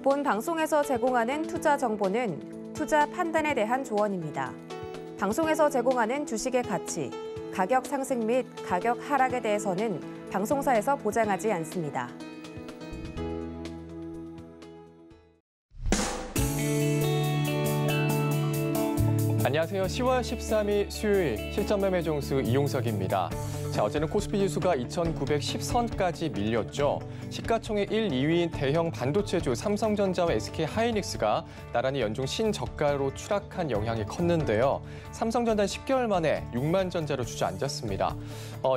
본 방송에서 제공하는 투자 정보는 투자 판단에 대한 조언입니다. 방송에서 제공하는 주식의 가치, 가격 상승 및 가격 하락에 대해서는 방송사에서 보장하지 않습니다. 안녕하세요. 10월 13일 수요일 실전 매매 종수 이용석입니다. 자, 어제는 코스피 지수가 2,910선까지 밀렸죠. 시가총액 1, 2위인 대형 반도체주 삼성전자와 SK하이닉스가 나란히 연중 신저가로 추락한 영향이 컸는데요. 삼성전자는 10개월 만에 6만 전자로 주저앉았습니다.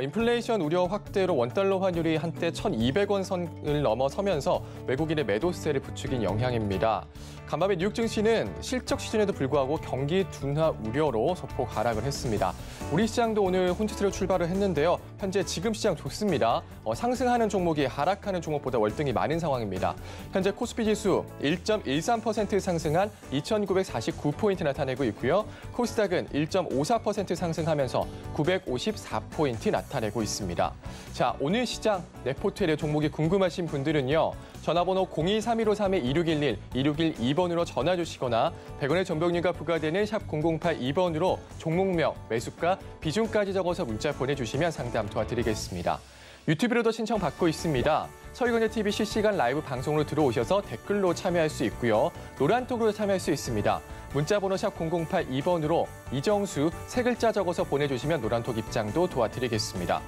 인플레이션 우려 확대로 원달러 환율이 한때 1,200원 선을 넘어서면서 외국인의 매도세를 부추긴 영향입니다. 간밤에 뉴욕 증시는 실적 시즌에도 불구하고 경기 둔화 우려로 소폭 하락을 했습니다. 우리 시장도 오늘 혼주세로 출발을 했는데요. 현재 지금 시장 좋습니다. 상승하는 종목이 하락하는 종목보다 월등히 많은 상황입니다. 현재 코스피 지수 1.13% 상승한 2,949포인트 나타내고 있고요. 코스닥은 1.54% 상승하면서 954포인트 나타내고 있습니다. 자, 오늘 시장 네포트의 종목이 궁금하신 분들은요. 전화번호 023153-2611, 2612번으로 전화 주시거나 100원의 전병료가 부과되는 샵 0082번으로 종목명, 매수가, 비중까지 적어서 문자 보내주시면 상담 도와드리겠습니다. 유튜브로도 신청 받고 있습니다. 서희건의TV 실시간 라이브 방송으로 들어오셔서 댓글로 참여할 수 있고요. 노란톡으로 참여할 수 있습니다. 문자번호 샵 0082번으로 이정수 세 글자 적어서 보내주시면 노란톡 입장도 도와드리겠습니다.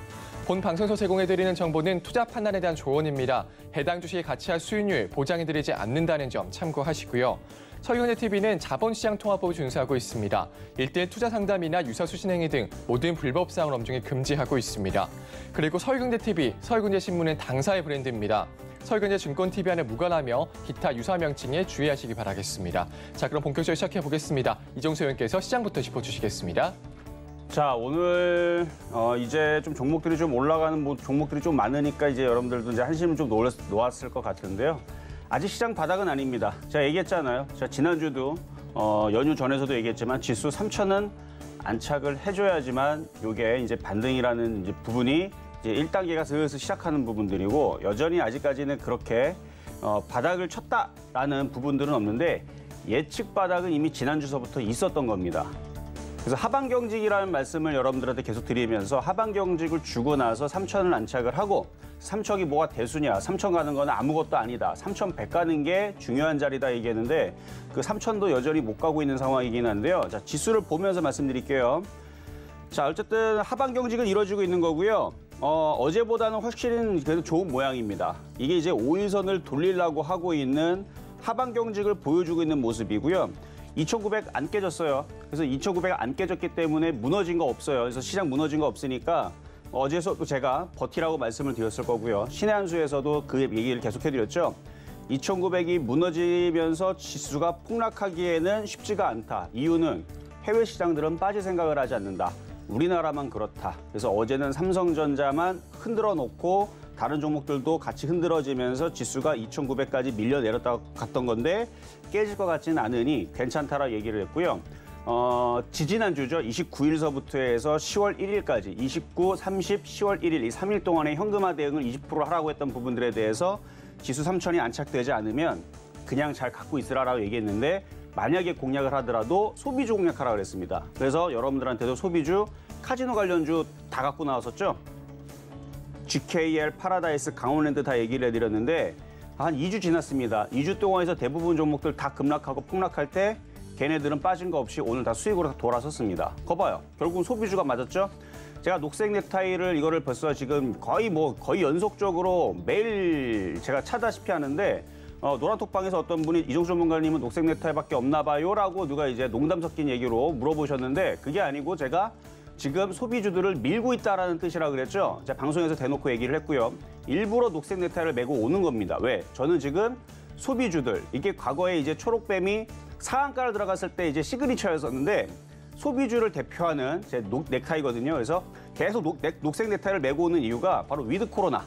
본 방송에서 제공해드리는 정보는 투자 판단에 대한 조언입니다. 해당 주식의 가치와 수익률 보장해드리지 않는다는 점 참고하시고요. 서희건의TV는 자본시장 통화법을 준수하고 있습니다. 1대1 투자 상담이나 유사 수신 행위 등 모든 불법 사항을 엄중히 금지하고 있습니다. 그리고 서희경제TV, 서희경제신문은 당사의 브랜드입니다. 서희경제증권TV 안에 무관하며 기타 유사 명칭에 주의하시기 바라겠습니다. 자, 그럼 본격적으로 시작해보겠습니다. 이정수 의원께서 시장부터 짚어주시겠습니다. 자, 오늘 이제 좀 종목들이 좀 올라가는 종목들이 좀 많으니까 이제 여러분들도 이제 한심을 좀 놓았을 것 같은데요. 아직 시장 바닥은 아닙니다. 제가 얘기했잖아요. 제가 지난주도 연휴 전에서도 얘기했지만 지수 3,000은 안착을 해줘야지만 이게 이제 반등이라는 이제 부분이 이제 1단계가 슬슬 시작하는 부분들이고 여전히 아직까지는 그렇게 바닥을 쳤다라는 부분들은 없는데 예측 바닥은 이미 지난주서부터 있었던 겁니다. 그래서 하방경직이라는 말씀을 여러분들한테 계속 드리면서 하방경직을 주고 나서 3,000을 안착을 하고 3,000이 뭐가 대수냐, 3,000 가는 건 아무것도 아니다. 3,100 가는 게 중요한 자리다 얘기했는데 그 3,000도 여전히 못 가고 있는 상황이긴 한데요. 자, 지수를 보면서 말씀드릴게요. 자, 어쨌든 하방경직은 이루어지고 있는 거고요. 어제보다는 훨씬 그래도 좋은 모양입니다. 이게 이제 5일선을 돌리려고 하고 있는 하방경직을 보여주고 있는 모습이고요. 2,900 안 깨졌어요. 그래서 2,900 안 깨졌기 때문에 무너진 거 없어요. 그래서 시장 무너진 거 없으니까 어제서도 제가 버티라고 말씀을 드렸을 거고요. 신의 한 수에서도 그 얘기를 계속해드렸죠. 2,900이 무너지면서 지수가 폭락하기에는 쉽지가 않다. 이유는 해외 시장들은 빠질 생각을 하지 않는다. 우리나라만 그렇다. 그래서 어제는 삼성전자만 흔들어 놓고 다른 종목들도 같이 흔들어지면서 지수가 2,900까지 밀려 내렸다 갔던 건데 깨질 것 같지는 않으니 괜찮다라고 얘기를 했고요. 지지난주죠. 29일서부터 해서 10월 1일까지 29, 30, 10월 1일 이 3일 동안의 현금화 대응을 20% 하라고 했던 부분들에 대해서 지수 3,000이 안착되지 않으면 그냥 잘 갖고 있으라고 얘기했는데 만약에 공략을 하더라도 소비주 공략하라고 그랬습니다. 그래서 여러분들한테도 소비주, 카지노 관련주 다 갖고 나왔었죠. GKL, 파라다이스, 강원랜드 다 얘기를 해드렸는데 한 2주 지났습니다. 2주 동안에서 대부분 종목들 다 급락하고 폭락할 때 걔네들은 빠진 거 없이 오늘 다 수익으로 돌아섰습니다. 거봐요. 결국은 소비주가 맞았죠. 제가 녹색 넥타이를 이거를 벌써 지금 거의 연속적으로 매일 제가 차다시피 하는데 노란톡방에서 어떤 분이 이종수 전문가님은 녹색 넥타이밖에 없나 봐요 라고 누가 이제 농담 섞인 얘기로 물어보셨는데 그게 아니고 제가 지금 소비주들을 밀고 있다라는 뜻이라 그랬죠. 제가 방송에서 대놓고 얘기를 했고요. 일부러 녹색 넥타이를 메고 오는 겁니다. 왜? 저는 지금 소비주들, 이게 과거에 이제 초록뱀이 상한가를 들어갔을 때 이제 시그니처였었는데 소비주를 대표하는 제 넥타이거든요. 그래서 계속 녹색 넥타이를 메고 오는 이유가 바로 위드 코로나.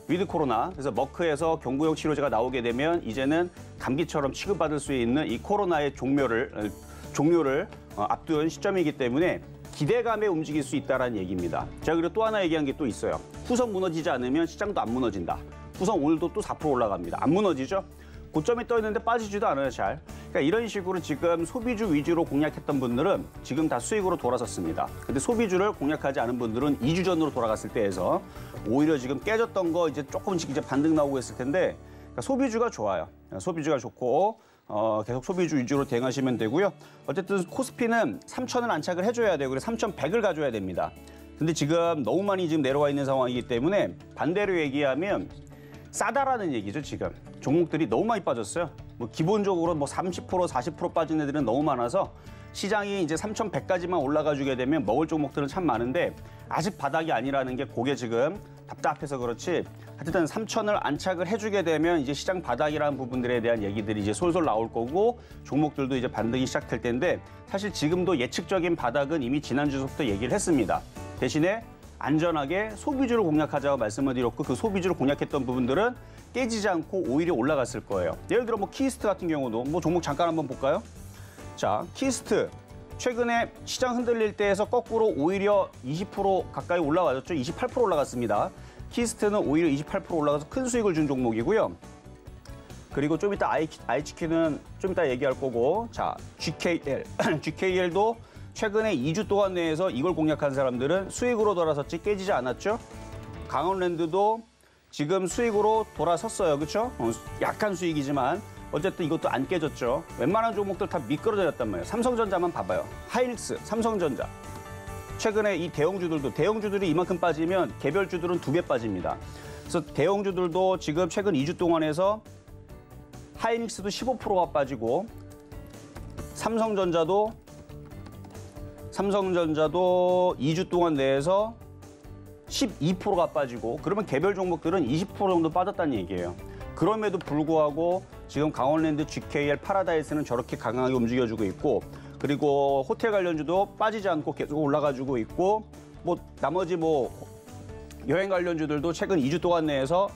그래서 머크에서 경구용 치료제가 나오게 되면 이제는 감기처럼 취급받을 수 있는 이 코로나의 종료를 앞둔 시점이기 때문에 기대감에 움직일 수 있다는 얘기입니다. 제가 그리고 또 하나 얘기한 게 또 있어요. 후성 무너지지 않으면 시장도 안 무너진다. 후성 오늘도 또 4% 올라갑니다. 안 무너지죠? 고점이 떠 있는데 빠지지도 않아요, 잘. 그러니까 이런 식으로 지금 소비주 위주로 공략했던 분들은 지금 다 수익으로 돌아섰습니다. 근데 소비주를 공략하지 않은 분들은 2주 전으로 돌아갔을 때에서 오히려 지금 깨졌던 거 이제 조금씩 이제 반등 나오고 있을 텐데 그러니까 소비주가 좋아요. 소비주가 좋고 계속 소비주 위주로 대응하시면 되고요. 어쨌든 코스피는 3,000을 안착을 해줘야 되고 그래서 3,100을 가져야 됩니다. 근데 지금 너무 많이 지금 내려와 있는 상황이기 때문에 반대로 얘기하면 싸다라는 얘기죠, 지금. 종목들이 너무 많이 빠졌어요. 뭐 기본적으로 뭐 30%, 40% 빠진 애들은 너무 많아서 시장이 이제 3,100까지만 올라가 주게 되면 먹을 종목들은 참 많은데 아직 바닥이 아니라는 게 그게 지금 답답해서 그렇지. 하여튼 3,000을 안착을 해주게 되면 이제 시장 바닥이라는 부분들에 대한 얘기들이 이제 솔솔 나올 거고 종목들도 이제 반등이 시작될 텐데 사실 지금도 예측적인 바닥은 이미 지난주부터 얘기를 했습니다. 대신에 안전하게 소비주를 공략하자고 말씀을 드렸고 그 소비주를 공략했던 부분들은 깨지지 않고 오히려 올라갔을 거예요. 예를 들어 뭐 키스트 같은 경우도 뭐 종목 잠깐 한번 볼까요? 자, 키스트 최근에 시장 흔들릴 때에서 거꾸로 오히려 20% 가까이 올라왔죠. 28% 올라갔습니다. 키스트는 오히려 28% 올라가서 큰 수익을 준 종목이고요. 그리고 좀 이따 IHQ는 좀 이따 얘기할 거고 자, GKL. GKL도 최근에 2주 동안 내에서 이걸 공략한 사람들은 수익으로 돌아섰지 깨지지 않았죠. 강원랜드도 지금 수익으로 돌아섰어요. 그렇죠? 약한 수익이지만 어쨌든 이것도 안 깨졌죠. 웬만한 종목들 다 미끄러졌단 말이에요. 삼성전자만 봐봐요. 하이닉스, 삼성전자. 최근에 이 대형주들이 이만큼 빠지면 개별주들은 2배 빠집니다. 그래서 대형주들도 지금 최근 2주 동안에서 하이닉스도 15%가 빠지고 삼성전자도 2주 동안 내에서 12%가 빠지고 그러면 개별 종목들은 20% 정도 빠졌다는 얘기예요. 그럼에도 불구하고 지금 강원랜드, GKL, 파라다이스는 저렇게 강하게 움직여주고 있고 그리고 호텔 관련주도 빠지지 않고 계속 올라가주고 있고 뭐 나머지 뭐 여행 관련주들도 최근 2주 동안 내에서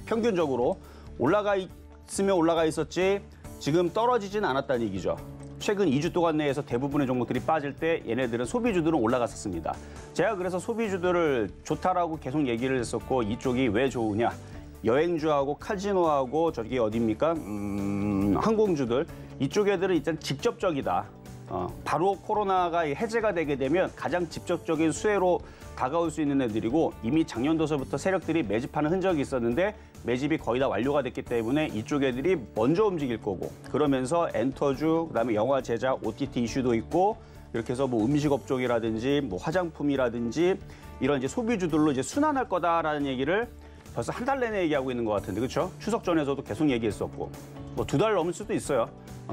평균적으로 올라가 있으면 올라가 있었지 지금 떨어지진 않았다는 얘기죠. 최근 2주 동안 내에서 대부분의 종목들이 빠질 때 얘네들은 소비주들은 올라갔었습니다. 제가 그래서 소비주들을 좋다라고 계속 얘기를 했었고 이쪽이 왜 좋으냐. 여행주하고 카지노하고 저기 어디입니까? 항공주들 이쪽 애들은 일단 직접적이다. 바로 코로나가 해제가 되게 되면 가장 직접적인 수혜로 다가올 수 있는 애들이고 이미 작년도서부터 세력들이 매집하는 흔적이 있었는데 매집이 거의 다 완료가 됐기 때문에 이쪽 애들이 먼저 움직일 거고 그러면서 엔터주, 그다음에 영화 제작, OTT 이슈도 있고 이렇게 해서 뭐 음식업종이라든지 뭐 화장품이라든지 이런 이제 소비주들로 이제 순환할 거다라는 얘기를 벌써 한 달 내내 얘기하고 있는 것 같은데 그렇죠? 추석 전에서도 계속 얘기했었고 뭐 2달 넘을 수도 있어요.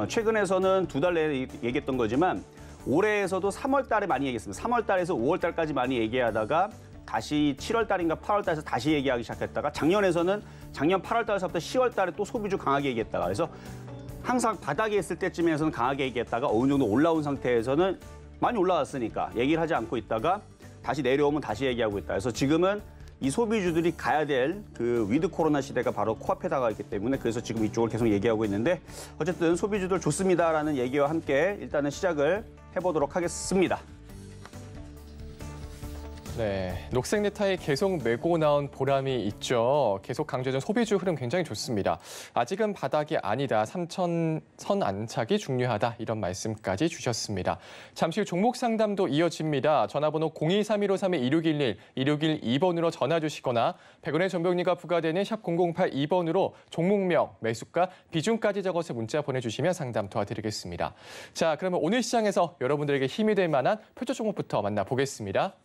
최근에서는 2달 내내 얘기했던 거지만 올해에서도 3월 달에 많이 얘기했습니다. 3월 달에서 5월 달까지 많이 얘기하다가 다시 7월 달인가 8월 달에서 다시 얘기하기 시작했다가 작년 8월 달에서부터 10월 달에 또 소비주 강하게 얘기했다가 그래서 항상 바닥에 있을 때쯤에서는 강하게 얘기했다가 어느 정도 올라온 상태에서는 많이 올라왔으니까 얘기를 하지 않고 있다가 다시 내려오면 다시 얘기하고 있다. 그래서 지금은 이 소비주들이 가야 될 그 위드 코로나 시대가 바로 코앞에 다가와 있기 때문에 그래서 지금 이쪽을 계속 얘기하고 있는데 어쨌든 소비주들 좋습니다라는 얘기와 함께 일단은 시작을 해보도록 하겠습니다. 네, 녹색 넥타이 계속 메고 나온 보람이 있죠. 계속 강조해준 소비주 흐름 굉장히 좋습니다. 아직은 바닥이 아니다. 3,000선 안착이 중요하다. 이런 말씀까지 주셨습니다. 잠시 후 종목 상담도 이어집니다. 전화번호 023153-2611, 2612번으로 전화 주시거나 100원의 전병리가 부과되는 샵 0082번으로 종목명, 매수가, 비중까지 적어서 문자 보내주시면 상담 도와드리겠습니다. 자, 그러면 오늘 시장에서 여러분들에게 힘이 될 만한 표적 종목부터 만나보겠습니다.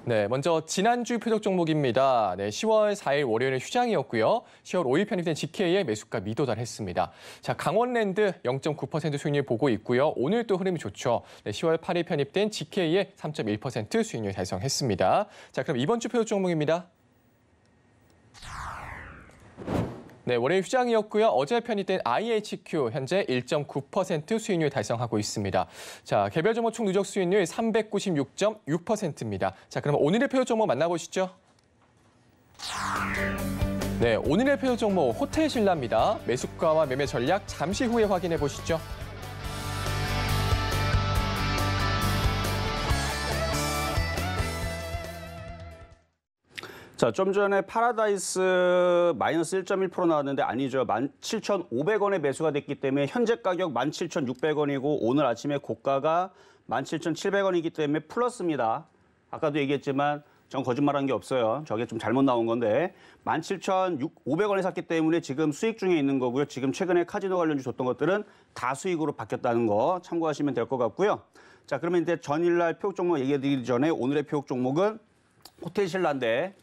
네, 먼저 지난주 표적 종목입니다. 네, 10월 4일 월요일은 휴장이었고요. 10월 5일 편입된 GK의 매수가 미도달했습니다. 자, 강원랜드 0.9% 수익률 보고 있고요. 오늘 또 흐름이 좋죠. 네, 10월 8일 편입된 GK의 3.1% 수익률 달성했습니다. 자, 그럼 이번 주 표적 종목입니다. 네, 월요일 휴장이었고요. 어제 편입된 IHQ 현재 1.9% 수익률 달성하고 있습니다. 자, 개별 종목 총 누적 수익률 396.6%입니다. 자, 그럼 오늘의 표적 종목 만나보시죠. 네, 오늘의 표적 종목 호텔 신라입니다. 매수가와 매매 전략 잠시 후에 확인해 보시죠. 자, 좀 전에 파라다이스 마이너스 1.1% 나왔는데 아니죠. 17,500원에 매수가 됐기 때문에 현재 가격 17,600원이고 오늘 아침에 고가가 17,700원이기 때문에 플러스입니다. 아까도 얘기했지만 전 거짓말한 게 없어요. 저게 좀 잘못 나온 건데 17,500원에 샀기 때문에 지금 수익 중에 있는 거고요. 지금 최근에 카지노 관련주 줬던 것들은 다 수익으로 바뀌었다는 거 참고하시면 될 것 같고요. 자, 그러면 이제 전일날 표적 종목 얘기해 드리기 전에 오늘의 표적 종목은 호텔 신라인데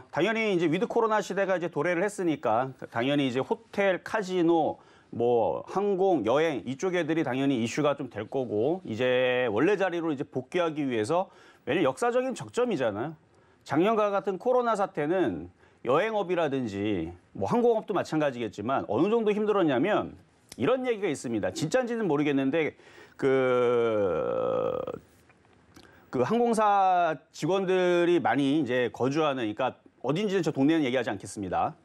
당연히 이제 위드 코로나 시대가 이제 도래를 했으니까 당연히 이제 호텔, 카지노, 뭐 항공, 여행 이쪽 애들이 당연히 이슈가 좀 될 거고 이제 원래 자리로 이제 복귀하기 위해서 왜냐면 역사적인 적점이잖아요. 작년과 같은 코로나 사태는 여행업이라든지 뭐 항공업도 마찬가지겠지만 어느 정도 힘들었냐면 이런 얘기가 있습니다. 진짜인지는 모르겠는데 그 항공사 직원들이 많이 이제 거주하는, 그러니까 어딘지는 저 동네는 얘기하지 않겠습니다.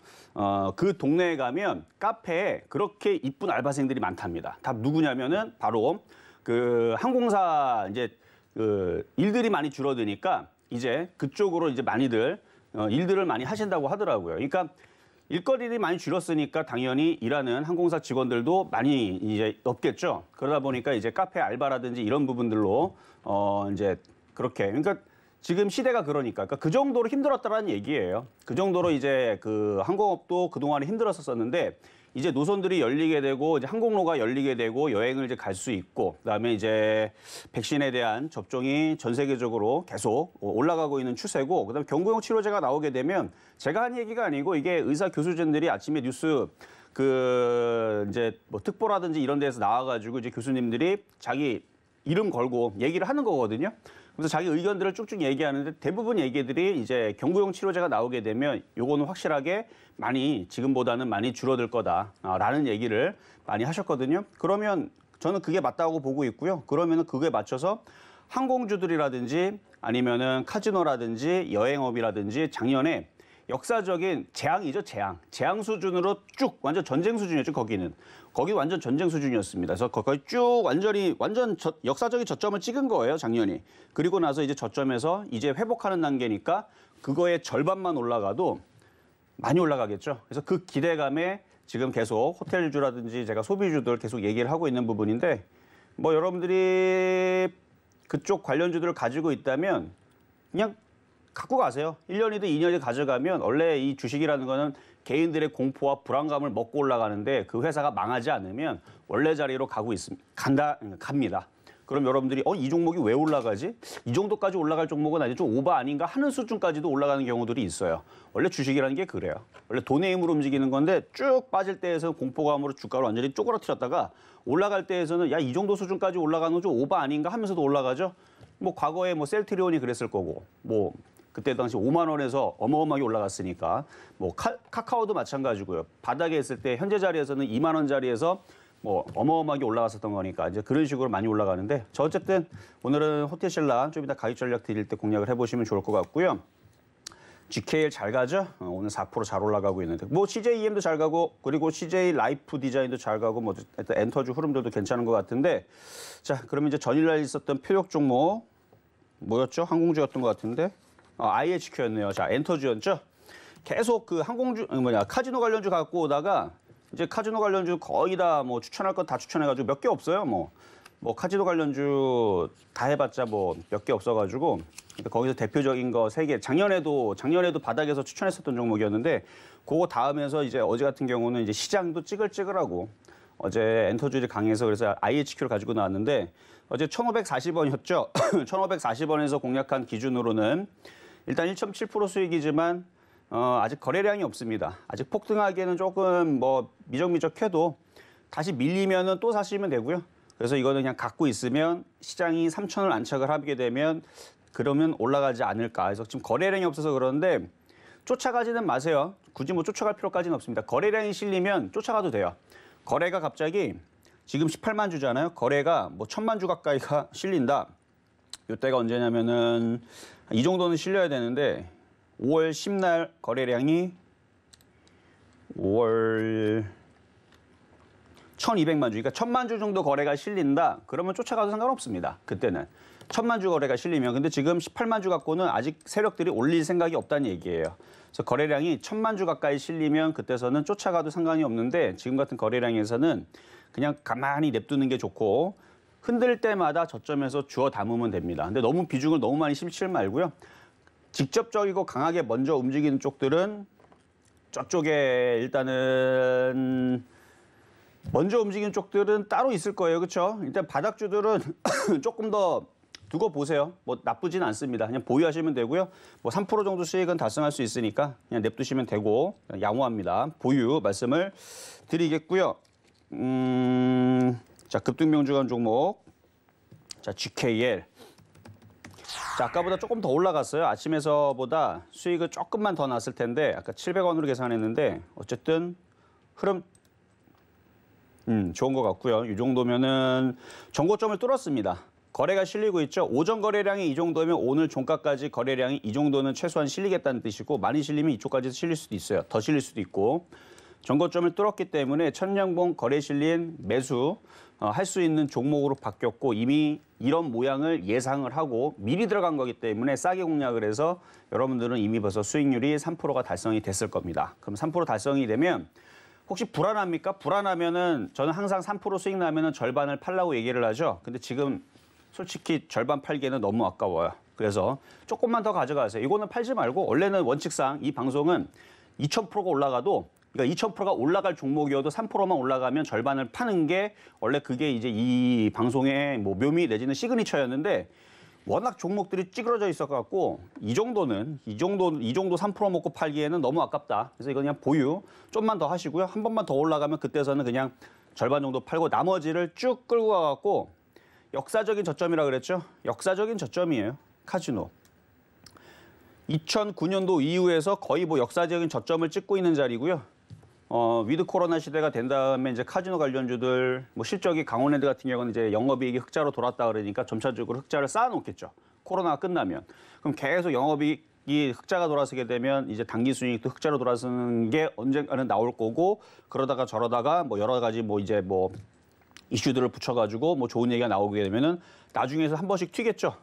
그 동네에 가면 카페에 그렇게 이쁜 알바생들이 많답니다. 다 누구냐면은 바로 그 항공사 이제 그 일들이 많이 줄어드니까 이제 그쪽으로 이제 많이들 일들을 많이 하신다고 하더라고요. 그러니까 일거리들이 많이 줄었으니까 당연히 일하는 항공사 직원들도 많이 이제 없겠죠. 그러다 보니까 이제 카페 알바라든지 이런 부분들로 이제 그렇게, 그러니까 지금 시대가 그러니까 그 정도로 힘들었다라는 얘기예요. 그 정도로 이제 그 항공업도 그동안에 힘들었었는데 이제 노선들이 열리게 되고 이제 항공로가 열리게 되고 여행을 이제 갈 수 있고 그다음에 이제 백신에 대한 접종이 전 세계적으로 계속 올라가고 있는 추세고 그다음에 경구용 치료제가 나오게 되면 제가 한 얘기가 아니고 이게 의사 교수진들이 아침에 뉴스 그 이제 뭐 특보라든지 이런 데서 나와가지고 이제 교수님들이 자기 이름 걸고 얘기를 하는 거거든요. 그래서 자기 의견들을 쭉쭉 얘기하는데 대부분 얘기들이 이제 경구용 치료제가 나오게 되면 요거는 확실하게 많이 지금보다는 많이 줄어들 거다라는 얘기를 많이 하셨거든요. 그러면 저는 그게 맞다고 보고 있고요. 그러면은 그거에 맞춰서 항공주들이라든지 아니면은 카지노라든지 여행업이라든지 작년에 역사적인 재앙이죠, 재앙. 재앙 수준으로 쭉 완전 전쟁 수준이었죠, 거기는. 거기 완전 전쟁 수준이었습니다. 그래서 거기 쭉 완전 역사적인 저점을 찍은 거예요, 작년이. 그리고 나서 이제 저점에서 이제 회복하는 단계니까 그거의 절반만 올라가도 많이 올라가겠죠. 그래서 그 기대감에 지금 계속 호텔주라든지 제가 소비주들 계속 얘기를 하고 있는 부분인데 뭐 여러분들이 그쪽 관련주들을 가지고 있다면 그냥 갖고 가세요. 1년이든 2년이든 가져가면 원래 이 주식이라는 거는 개인들의 공포와 불안감을 먹고 올라가는데 그 회사가 망하지 않으면 원래 자리로 가고 있습니다. 갑니다. 그럼 여러분들이 이 종목이 왜 올라가지? 이 정도까지 올라갈 종목은 아니죠. 좀 오버 아닌가 하는 수준까지도 올라가는 경우들이 있어요. 원래 주식이라는 게 그래요. 원래 돈의 힘으로 움직이는 건데 쭉 빠질 때에서 공포감으로 주가를 완전히 쪼그라뜨렸다가 올라갈 때에서는 야, 이 정도 수준까지 올라가는 거 좀 오버 아닌가 하면서도 올라가죠. 뭐 과거에 뭐 셀트리온이 그랬을 거고 뭐 그때 당시 5만 원에서 어마어마하게 올라갔으니까 뭐 카카오도 마찬가지고요. 바닥에 있을 때 현재 자리에서는 2만 원 자리에서 뭐 어마어마하게 올라갔었던 거니까 이제 그런 식으로 많이 올라가는데 저 어쨌든 오늘은 호텔신라 좀 이따 가격 전략 드릴 때 공략을 해보시면 좋을 것 같고요. GKL 잘 가죠? 오늘 4% 잘 올라가고 있는데 뭐 CJEM도 잘 가고 그리고 CJ 라이프 디자인도 잘 가고 뭐 일단 엔터주 흐름들도 괜찮은 것 같은데 자 그러면 이제 전일날 있었던 표적 종목 뭐였죠? 항공주였던 것 같은데 IHQ였네요. 자 엔터주였죠? 계속 그 항공주 카지노 관련주 갖고 오다가 이제 카지노 관련주 거의 다 뭐 추천할 건 다 추천해가지고 몇 개 없어요. 뭐 카지노 관련주 다 해봤자 뭐 몇 개 없어가지고 거기서 대표적인 거 3개 작년에도 바닥에서 추천했었던 종목이었는데 그거 다음에서 이제 어제 같은 경우는 이제 시장도 찌글찌글하고 어제 엔터주들이 강해서 그래서 IHQ를 가지고 나왔는데 어제 1,540원이었죠. 1,540원에서 공략한 기준으로는 일단 1.7% 수익이지만 아직 거래량이 없습니다. 아직 폭등하기에는 조금 뭐 미적미적해도 다시 밀리면은 또 사시면 되고요. 그래서 이거는 그냥 갖고 있으면 시장이 3,000을 안착을 하게 되면 그러면 올라가지 않을까. 그래서 지금 거래량이 없어서 그러는데 쫓아가지는 마세요. 굳이 뭐 쫓아갈 필요까지는 없습니다. 거래량이 실리면 쫓아가도 돼요. 거래가 갑자기 지금 18만 주잖아요. 거래가 뭐 1,000만 주 가까이가 실린다. 이때가 언제냐면은 이 정도는 실려야 되는데 5월 10날 거래량이 5월 1,200만 주, 그러니까 1,000만 주 정도 거래가 실린다. 그러면 쫓아가도 상관없습니다. 그때는. 1000만 주 거래가 실리면. 근데 지금 18만 주 갖고는 아직 세력들이 올릴 생각이 없다는 얘기예요. 그래서 거래량이 1000만 주 가까이 실리면 그때서는 쫓아가도 상관이 없는데 지금 같은 거래량에서는 그냥 가만히 냅두는 게 좋고 흔들 때마다 저점에서 주워 담으면 됩니다. 근데 너무 비중을 너무 많이 실지 말고요. 직접적이고 강하게 먼저 움직이는 쪽들은 저쪽에 일단은 먼저 움직이는 쪽들은 따로 있을 거예요. 그렇죠? 일단 바닥주들은 조금 더 두고 보세요. 뭐 나쁘진 않습니다. 그냥 보유하시면 되고요. 뭐 3% 정도 수익은 달성할 수 있으니까 그냥 냅두시면 되고 양호합니다. 보유 말씀을 드리겠고요. 자, 급등명주간 종목. 자, GKL. 자, 아까보다 조금 더 올라갔어요. 아침에서보다 수익을 조금만 더 났을 텐데 아까 700원으로 계산했는데 어쨌든 흐름 좋은 것 같고요. 이 정도면은 정고점을 뚫었습니다. 거래가 실리고 있죠. 오전 거래량이 이 정도면 오늘 종가까지 거래량이 이 정도는 최소한 실리겠다는 뜻이고 많이 실리면 이쪽까지 실릴 수도 있어요. 더 실릴 수도 있고. 정고점을 뚫었기 때문에 천량봉 거래 실린 매수 할 수 있는 종목으로 바뀌었고 이미 이런 모양을 예상을 하고 미리 들어간 거기 때문에 싸게 공략을 해서 여러분들은 이미 벌써 수익률이 3%가 달성이 됐을 겁니다. 그럼 3% 달성이 되면 혹시 불안합니까? 불안하면은 저는 항상 3% 수익 나면은 절반을 팔라고 얘기를 하죠. 근데 지금 솔직히 절반 팔기에는 너무 아까워요. 그래서 조금만 더 가져가세요. 이거는 팔지 말고 원래는 원칙상 이 방송은 2000%가 올라가도 그러니까 2000%가 올라갈 종목이어도 3%만 올라가면 절반을 파는 게 원래 그게 이제 이 방송의 뭐 묘미 내지는 시그니처였는데 워낙 종목들이 찌그러져 있어갖고 이 정도 3% 먹고 팔기에는 너무 아깝다. 그래서 이거 그냥 보유 좀만 더 하시고요. 한 번만 더 올라가면 그때서는 그냥 절반 정도 팔고 나머지를 쭉 끌고 가갖고 역사적인 저점이라 그랬죠. 역사적인 저점이에요. 카지노. 2009년도 이후에서 거의 뭐 역사적인 저점을 찍고 있는 자리고요. 위드 코로나 시대가 된 다음에 이제 카지노 관련주들 뭐 실적이 강원랜드 같은 경우는 이제 영업이익이 흑자로 돌았다 그러니까 점차적으로 흑자를 쌓아놓겠죠. 코로나가 끝나면. 그럼 계속 영업이익이 흑자가 돌아서게 되면 이제 당기 순이익도 흑자로 돌아서는 게 언젠가는 나올 거고 그러다가 저러다가 뭐 여러 가지 뭐 이제 뭐 이슈들을 붙여가지고 뭐 좋은 얘기가 나오게 되면은 나중에서 한 번씩 튀겠죠.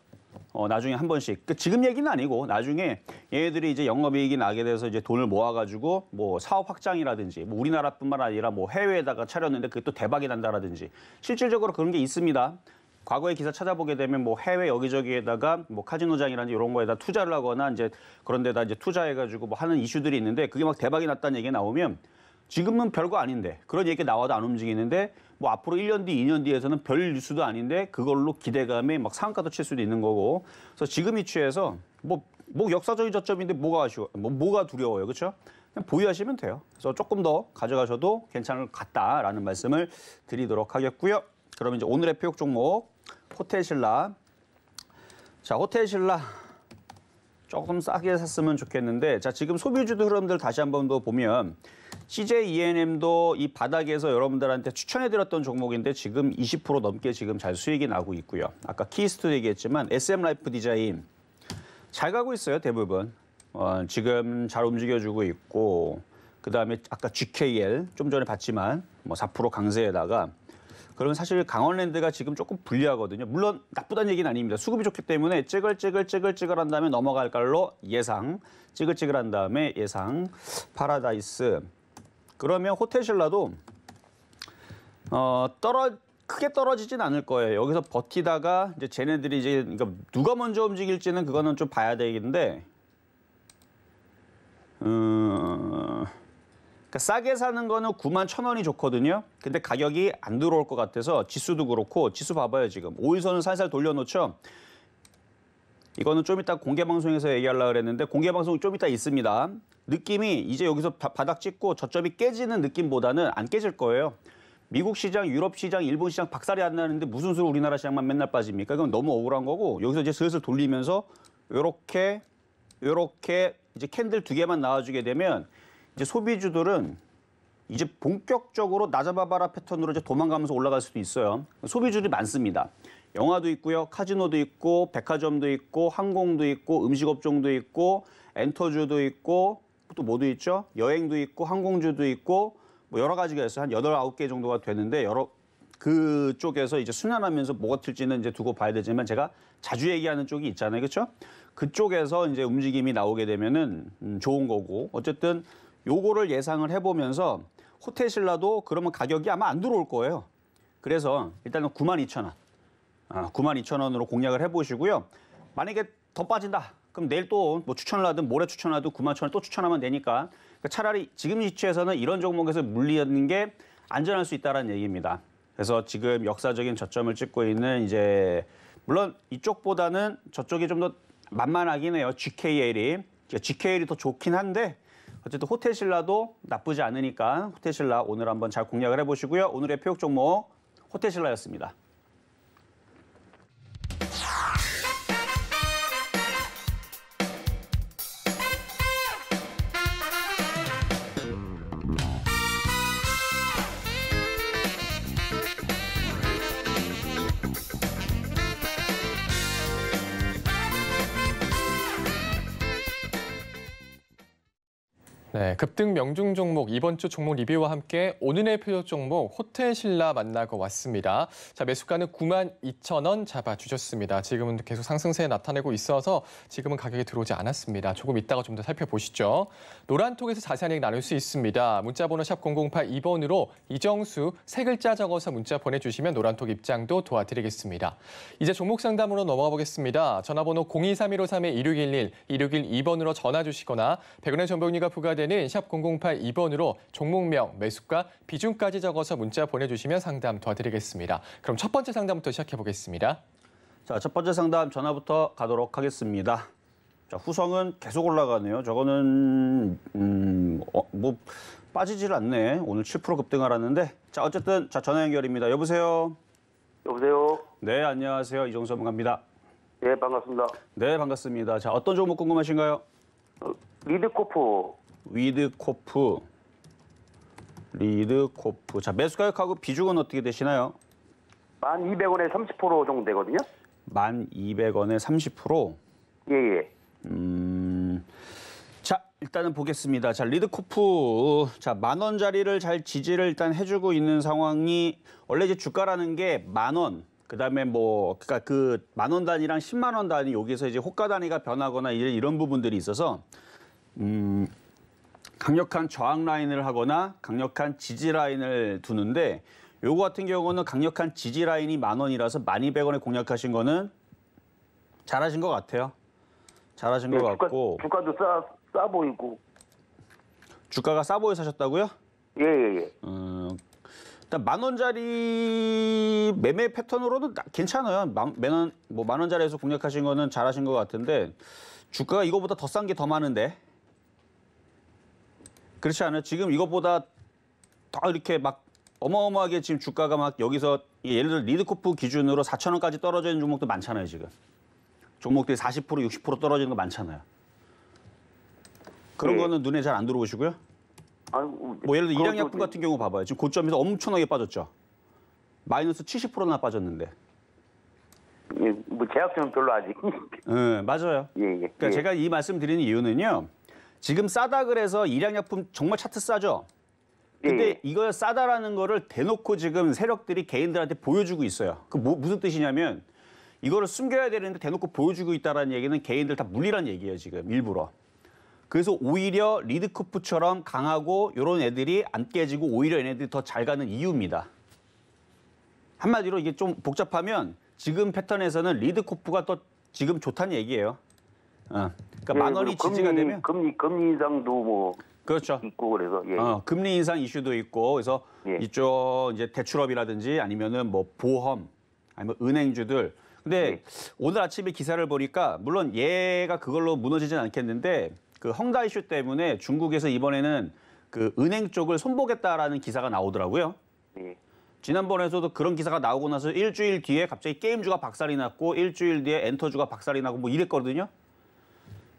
나중에 한 번씩. 지금 얘기는 아니고 나중에 얘네들이 이제 영업이익이 나게 돼서 이제 돈을 모아가지고 뭐 사업 확장이라든지 뭐 우리나라뿐만 아니라 뭐 해외에다가 차렸는데 그게 또 대박이 난다라든지 실질적으로 그런 게 있습니다. 과거의 기사 찾아보게 되면 뭐 해외 여기저기에다가 뭐 카지노장이라든지 이런 거에다 투자를 하거나 이제 그런 데다 이제 투자해가지고 뭐 하는 이슈들이 있는데 그게 막 대박이 났다는 얘기가 나오면 지금은 별거 아닌데 그런 얘기 나와도 안 움직이는데 뭐 앞으로 1년 뒤, 2년 뒤에서는 별 뉴스도 아닌데 그걸로 기대감에 막 상한가도 칠 수도 있는 거고. 그래서 지금 이 취해서 뭐 역사적인 저점인데 뭐가 아쉬워, 뭐가 두려워요, 그렇죠? 그냥 보유하시면 돼요. 그래서 조금 더 가져가셔도 괜찮을 것 같다라는 말씀을 드리도록 하겠고요. 그러면 이제 오늘의 표역 종목 호텔신라. 자, 호텔신라 조금 싸게 샀으면 좋겠는데 자 지금 소비주도 흐름들 다시 한 번 더 보면. CJ ENM도 이 바닥에서 여러분들한테 추천해드렸던 종목인데 지금 20% 넘게 지금 잘 수익이 나고 있고요. 아까 키스트도 얘기했지만 SM 라이프 디자인 잘 가고 있어요, 대부분. 지금 잘 움직여주고 있고 그다음에 아까 GKL 좀 전에 봤지만 뭐 4% 강세에다가 그러면 사실 강원랜드가 지금 조금 불리하거든요. 물론 나쁘다는 얘기는 아닙니다. 수급이 좋기 때문에 찌글한 다음에 넘어갈 걸로 예상. 찌글한 다음에 예상. 파라다이스. 그러면 호텔신라도 크게 떨어지진 않을 거예요. 여기서 버티다가 이제 쟤네들이 이제 그러니까 누가 먼저 움직일지는 그거는 좀 봐야 되겠는데 그러니까 싸게 사는 거는 91,000원이 좋거든요. 근데 가격이 안 들어올 것 같아서 지수도 그렇고 지수 봐봐요 지금 5일선은 살살 돌려놓죠. 이거는 좀 이따 공개 방송에서 얘기하려고 그랬는데 공개 방송이 좀 이따 있습니다. 느낌이 이제 여기서 바닥 찍고 저점이 깨지는 느낌보다는 안 깨질 거예요. 미국 시장, 유럽 시장, 일본 시장 박살이 안 나는데 무슨 수로 우리나라 시장만 맨날 빠집니까? 이건 너무 억울한 거고 여기서 이제 슬슬 돌리면서 요렇게 이제 캔들 2개만 나와주게 되면 이제 소비주들은 이제 본격적으로 나잡아봐라 패턴으로 이제 도망가면서 올라갈 수도 있어요. 소비주들이 많습니다. 영화도 있고요, 카지노도 있고, 백화점도 있고, 항공도 있고, 음식업종도 있고, 엔터주도 있고, 또 뭐도 있죠? 여행도 있고, 항공주도 있고, 뭐 여러 가지가 있어요. 한 8, 9개 정도가 되는데 그쪽에서 이제 순환하면서 뭐가 튈지는 이제 두고 봐야 되지만 제가 자주 얘기하는 쪽이 있잖아요. 그렇죠? 그쪽에서 이제 움직임이 나오게 되면은 좋은 거고 어쨌든 요거를 예상을 해보면서 호텔 신라도 그러면 가격이 아마 안 들어올 거예요. 그래서 일단은 92,000원. 92,000원으로 공략을 해보시고요. 만약에 더 빠진다. 그럼 내일 또 뭐 추천을 하든 모레 추천을 하든 91,000원 또 추천하면 되니까 그러니까 차라리 지금 시추에서는 이런 종목에서 물리는 게 안전할 수 있다는 얘기입니다. 그래서 지금 역사적인 저점을 찍고 있는 이제 물론 이쪽보다는 저쪽이 좀 더 만만하긴 해요. GKL이. GKL이 더 좋긴 한데 어쨌든 호텔 신라도 나쁘지 않으니까 호텔 신라 오늘 한번 잘 공략을 해보시고요. 오늘의 표역 종목 호텔 신라였습니다. 네, 급등 명중 종목 이번 주 종목 리뷰와 함께 오늘의 표적 종목 호텔 신라 만나고 왔습니다. 자, 매수가는 92,000원 잡아주셨습니다. 지금은 계속 상승세 나타내고 있어서 지금은 가격이 들어오지 않았습니다. 조금 이따가 좀 더 살펴보시죠. 노란톡에서 자세한 얘기 나눌 수 있습니다. 문자번호 샵 0082번으로 이정수 세 글자 적어서 문자 보내주시면 노란톡 입장도 도와드리겠습니다. 이제 종목 상담으로 넘어가 보겠습니다. 전화번호 023153-2611, 2612번으로 전화 주시거나 100원의 정보용료가 부과되는 샵 0082번으로 종목명, 매수가, 비중까지 적어서 문자 보내주시면 상담 도와드리겠습니다. 그럼 첫 번째 상담부터 시작해 보겠습니다. 자, 첫 번째 상담 전화부터 가도록 하겠습니다. 자, 후성은 계속 올라가네요. 저거는 뭐 빠지질 않네. 오늘 7% 급등하라는데. 자, 어쨌든 자, 전화 연결입니다. 여보세요. 여보세요. 네, 안녕하세요. 이정수 전문가입니다. 네, 반갑습니다. 네, 반갑습니다. 자, 어떤 종목 궁금하신가요? 리드코프. 리드코프. 자, 매수 가격하고 비중은 어떻게 되시나요? 1,200원에 30% 정도 되거든요. 1,200원에 30%. 예, 예. 자, 일단은 보겠습니다. 자, 리드코프. 자, 10,000원짜리를 잘 지지를 일단 해주고 있는 상황이 원래 이제 주가라는 게 10,000원. 그다음에 뭐 그러니까 그 10,000원 단위랑 10만 원 단위 여기서 이제 호가 단위가 변하거나 이런 부분들이 있어서 강력한 저항 라인을 하거나 강력한 지지 라인을 두는데 요거 같은 경우는 강력한 지지 라인이 10,000원이라서 1,200원에 공략하신 거는 잘하신 것 같아요. 잘하신 것 같고. 주가도 싸 보이고. 주가가 싸 보여 사셨다고요? 예, 예, 예. 일단 10,000원짜리 매매 패턴으로도 괜찮아요. 뭐 10,000원짜리에서 공략하신 거는 잘하신 것 같은데 주가가 이거보다 더 싼 게 더 많은데 그렇지 않아요? 지금 이것보다 더 이렇게 막 어마어마하게 지금 주가가 막 여기서 예를 들어 리드코프 기준으로 4,000원까지 떨어져 있는 종목도 많잖아요, 지금. 종목들이 40%, 60% 떨어지는 거 많잖아요. 그런 네. 거는 눈에 잘 안 들어오시고요. 뭐 예를 들어 일양약품 같은 경우 봐봐요. 지금 고점에서 엄청나게 빠졌죠. 마이너스 70%나 빠졌는데. 예, 뭐 제약주는 별로 아직. 네, 맞아요. 예, 예. 그러니까 예. 제가 이 말씀 드리는 이유는요. 지금 싸다 그래서 일양약품 정말 차트 싸죠. 근데 예, 예. 이거 싸다라는 거를 대놓고 지금 세력들이 개인들한테 보여주고 있어요. 그 무슨 뜻이냐면 이거를 숨겨야 되는데 대놓고 보여주고 있다는 얘기는 개인들 다 물리란 얘기예요, 지금 일부러. 그래서 오히려 리드코프처럼 강하고 이런 애들이 안 깨지고 오히려 얘네들이 더 잘 가는 이유입니다. 한마디로 이게 좀 복잡하면 지금 패턴에서는 리드코프가 더 지금 좋다는 얘기예요. 그러니까 예, 10,000원이 그리고 지지가 되면 금리 인상도 뭐 그렇죠. 있고 그래서 예. 금리 인상 이슈도 있고 그래서 예. 이쪽 이제 대출업이라든지 아니면은 뭐 보험 아니면 은행주들. 근데 예. 오늘 아침에 기사를 보니까 물론 얘가 그걸로 무너지진 않겠는데 그 헝다 이슈 때문에 중국에서 이번에는 그 은행 쪽을 손보겠다라는 기사가 나오더라고요. 예. 지난번에도 그런 기사가 나오고 나서 일주일 뒤에 갑자기 게임주가 박살이 났고 일주일 뒤에 엔터주가 박살이 나고 뭐 이랬거든요.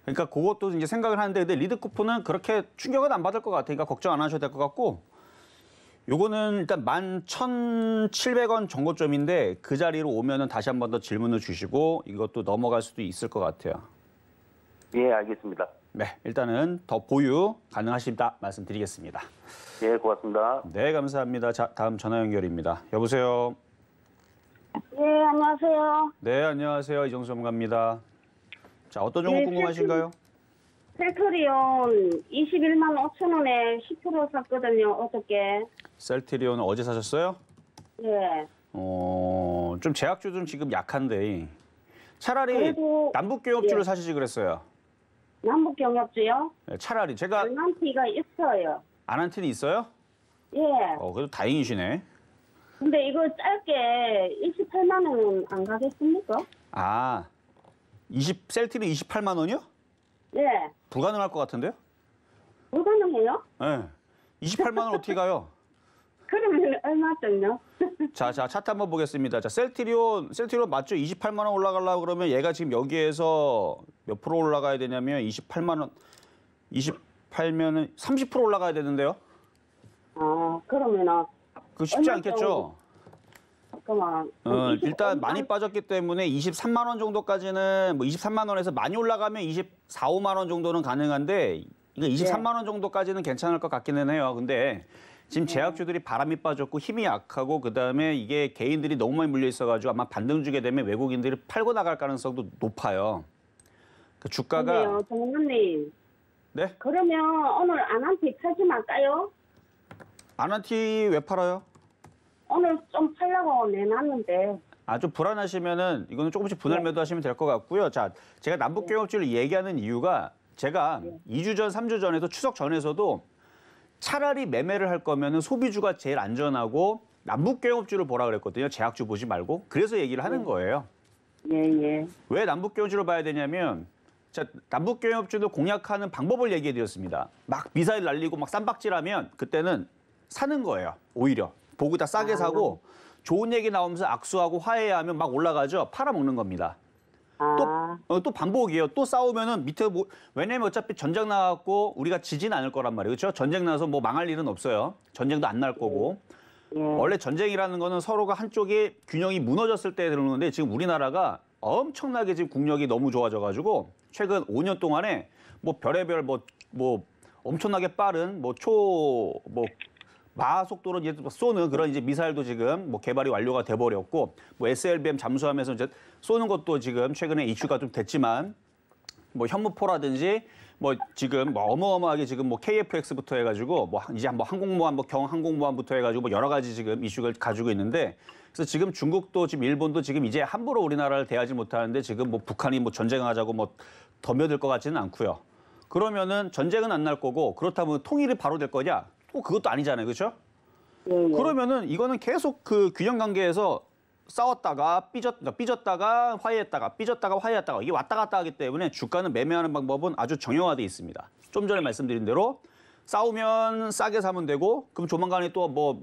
그러니까 그것도 이제 생각을 하는데 근데 리드코프는 그렇게 충격은 안 받을 것 같으니까 걱정 안 하셔도 될 것 같고 요거는 일단 11,700원 정고점인데 그 자리로 오면은 다시 한 번 더 질문을 주시고 이것도 넘어갈 수도 있을 것 같아요. 예, 알겠습니다. 네, 일단은 더 보유 가능하십니다. 말씀드리겠습니다. 예, 고맙습니다. 네, 감사합니다. 자, 다음 전화 연결입니다. 여보세요. 예, 안녕하세요. 네, 안녕하세요. 이정수 전문가입니다. 자, 어떤 종목 네, 궁금하신가요? 셀트리온 21만 5천 원에 10% 샀거든요, 어저께. 셀트리온 어제 사셨어요? 예. 좀 제약주들은 지금 약한데 차라리 그래도- 남북경협주를 예. 사시지 그랬어요. 남북경협주요? 네, 차라리 제가 알란티가 있어요. 아난틴이 있어요? 예. 그래도 다행이시네. 근데 이거 짧게 28만 원은 안 가겠습니까? 아, 셀트리 28만 원이요? 예. 불가능할 것 같은데요? 불가능해요? 네. 28만 원 어떻게 가요? 그러면 얼마쯤요? 자, 차트 한번 보겠습니다. 자, 셀트리온 맞죠? 28만 원 올라가려고 그러면 얘가 지금 여기에서 몇 프로 올라가야 되냐면 28만 원, 28면은 30% 올라가야 되는데요? 그러면은, 그거 쉽지 얼마 않겠죠? 잠깐만. 일단 많이 빠졌기 때문에 23만 원 정도까지는 뭐 23만 원에서 많이 올라가면 24, 5만 원 정도는 가능한데 이거 23만 원 정도까지는 괜찮을 것 같기는 해요. 근데 지금 제약주들이 바람이 빠졌고 힘이 약하고 그다음에 이게 개인들이 너무 많이 물려 있어가지고 아마 반등 주게 되면 외국인들이 팔고 나갈 가능성도 높아요. 그 주가가 근데요, 정원님. 네? 그러면 오늘 아난티 팔지 말까요? 아난티 왜 팔아요? 오늘 좀 팔려고 내놨는데. 좀 불안하시면은 이거는 조금씩 분할 매도하시면 될 것 같고요. 자, 제가 남북경협주를 얘기하는 이유가 제가 2주 전, 3주 전에도 추석 전에서도 차라리 매매를 할 거면은 소비주가 제일 안전하고 남북경협주를 보라 그랬거든요. 제약주 보지 말고. 그래서 얘기를 하는 거예요. 예. 왜 남북경협주를 봐야 되냐면 자, 남북경협주도 공략하는 방법을 얘기해 드렸습니다. 막 미사일 날리고 막 쌈박질하면 그때는 사는 거예요. 오히려. 보고 다 싸게 사고 좋은 얘기 나오면서 악수하고 화해하면 막 올라가죠. 팔아먹는 겁니다. 또 반복이에요. 또 싸우면은 밑에 왜냐면 어차피 전쟁 나갖고 우리가 지진 않을 거란 말이에요. 그렇죠? 전쟁 나서 뭐 망할 일은 없어요. 전쟁도 안 날 거고. 원래 전쟁이라는 거는 서로가 한쪽이 균형이 무너졌을 때 되는 건데 지금 우리나라가 엄청나게 지금 국력이 너무 좋아져가지고 최근 5년 동안에 뭐 별의별 뭐 엄청나게 빠른 마속도로 이제 쏘는 그런 이제 미사일도 지금 뭐 개발이 완료가 돼버렸고 뭐 SLBM 잠수하면서 이제 쏘는 것도 지금 최근에 이슈가 좀 됐지만 뭐 현무포라든지 뭐 지금 뭐 어마어마하게 지금 뭐 KF-X부터 해가지고 뭐 이제 뭐 항공모함, 뭐 경항공모함부터 해가지고 뭐 여러 가지 지금 이슈를 가지고 있는데 그래서 지금 중국도 지금 일본도 지금 이제 함부로 우리나라를 대하지 못하는데 지금 뭐 북한이 뭐 전쟁하자고 뭐 덤벼들 것 같지는 않고요. 그러면은 전쟁은 안 날 거고 그렇다면 통일이 바로 될 거냐? 또 그것도 아니잖아요, 그렇죠? 그러면은 이거는 계속 그 균형 관계에서 싸웠다가 삐졌다가 화해했다가 이게 왔다 갔다 하기 때문에 주가는 매매하는 방법은 아주 정형화돼 있습니다. 좀 전에 말씀드린 대로 싸우면 싸게 사면 되고 그럼 조만간에 또 뭐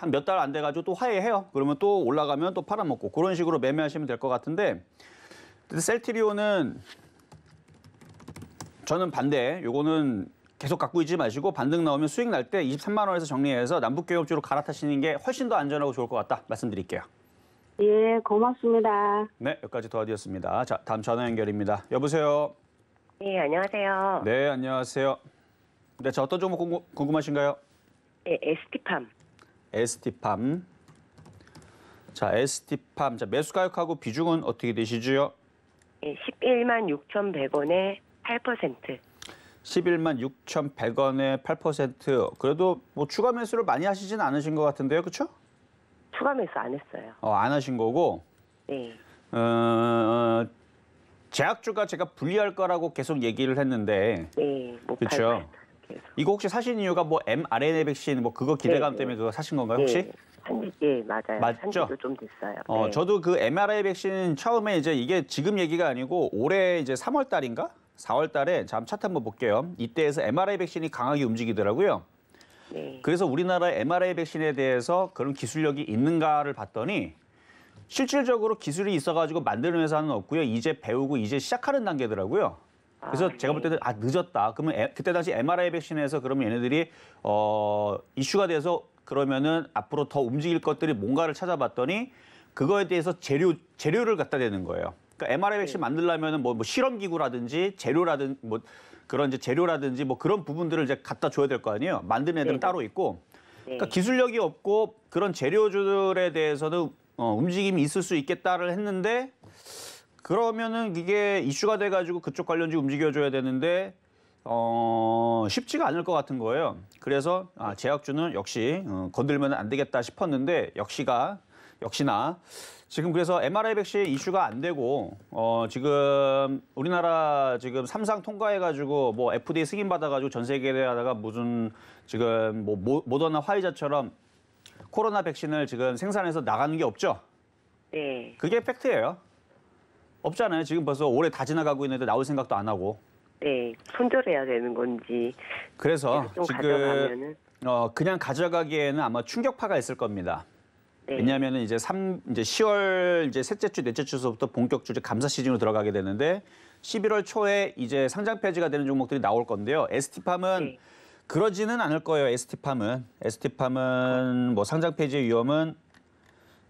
한 몇 달 안 돼가지고 또 화해해요. 그러면 또 올라가면 또 팔아먹고 그런 식으로 매매하시면 될 것 같은데 셀트리온은 저는 반대. 요거는 계속 갖고 있지 마시고 반등 나오면 수익 날 때 23만 원에서 정리해서 남북경협주로 갈아타시는 게 훨씬 더 안전하고 좋을 것 같다 말씀드릴게요. 예, 고맙습니다. 네, 여기까지 도와드렸습니다. 자, 다음 전화 연결입니다. 여보세요. 네, 안녕하세요. 네, 안녕하세요. 네, 자 어떤 종목 궁금하신가요? 네, ST팜. ST팜. 자, ST팜. 자, 매수 가격하고 비중은 어떻게 되시죠? 네, 11만 6,100원에 8%. 11만 6,100원에 8%. 그래도 뭐 추가 매수를 많이 하시진 않으신 것 같은데요, 그렇죠? 추가 매수 안 했어요. 안 하신 거고. 네. 제약주가 제가 불리할 거라고 계속 얘기를 했는데. 네, 못 그쵸. 팔고 계속. 이거 혹시 사신 이유가 뭐 mRNA 백신 뭐 그거 기대감 네, 때문에 그거 사신 건가요, 혹시? 네, 네, 맞아요. 맞죠? 산지도 좀 됐어요. 네. 저도 그 mRNA 백신 처음에 이제 이게 지금 얘기가 아니고 올해 이제 3월 달인가? 4월 달에 잠 차트 한번 볼게요. 이때에서 mRNA 백신이 강하게 움직이더라고요. 네. 그래서 우리나라의 mRNA 백신에 대해서 그런 기술력이 있는가를 봤더니 실질적으로 기술이 있어가지고 만드는 회사는 없고요. 이제 배우고 이제 시작하는 단계더라고요. 그래서 제가 볼 때는 늦었다. 그러면 그때 당시 mRNA 백신에서 그러면 얘네들이 이슈가 돼서 그러면은 앞으로 더 움직일 것들이 뭔가를 찾아봤더니 그거에 대해서 재료를 갖다 대는 거예요. 그러니까 mRNA 백신 만들려면은 뭐 실험기구라든지 재료라든지 뭐 그런 이제 재료라든지 뭐 그런 부분들을 이제 갖다 줘야 될 거 아니에요. 만드는 애들은 네. 따로 있고. 네. 그러니까 기술력이 없고 그런 재료들에 대해서는 움직임이 있을 수 있겠다를 했는데 그러면은 이게 이슈가 돼가지고 그쪽 관련주 움직여줘야 되는데 쉽지가 않을 것 같은 거예요. 그래서 제약주는 역시 건들면 안 되겠다 싶었는데 역시나 지금 그래서 mRNA 백신 이슈가 안 되고 지금 우리나라 지금 3상 통과해가지고 뭐 FDA 승인 받아가지고 전 세계에 하다가 무슨 지금 뭐 모더나 화이자처럼 코로나 백신을 지금 생산해서 나가는 게 없죠. 네. 그게 팩트예요. 없잖아요. 지금 벌써 올해 다 지나가고 있는데 나올 생각도 안 하고. 네. 손절해야 되는 건지. 그래서 좀 지금 가져가면은. 그냥 가져가기에는 아마 충격파가 있을 겁니다. 네. 왜냐하면 이제 10월 이제 셋째 주, 넷째 주서부터 본격적으로 감사 시즌으로 들어가게 되는데 11월 초에 이제 상장 폐지가 되는 종목들이 나올 건데요. ST팜은 네. 그러지는 않을 거예요. ST팜은 뭐 상장 폐지의 위험은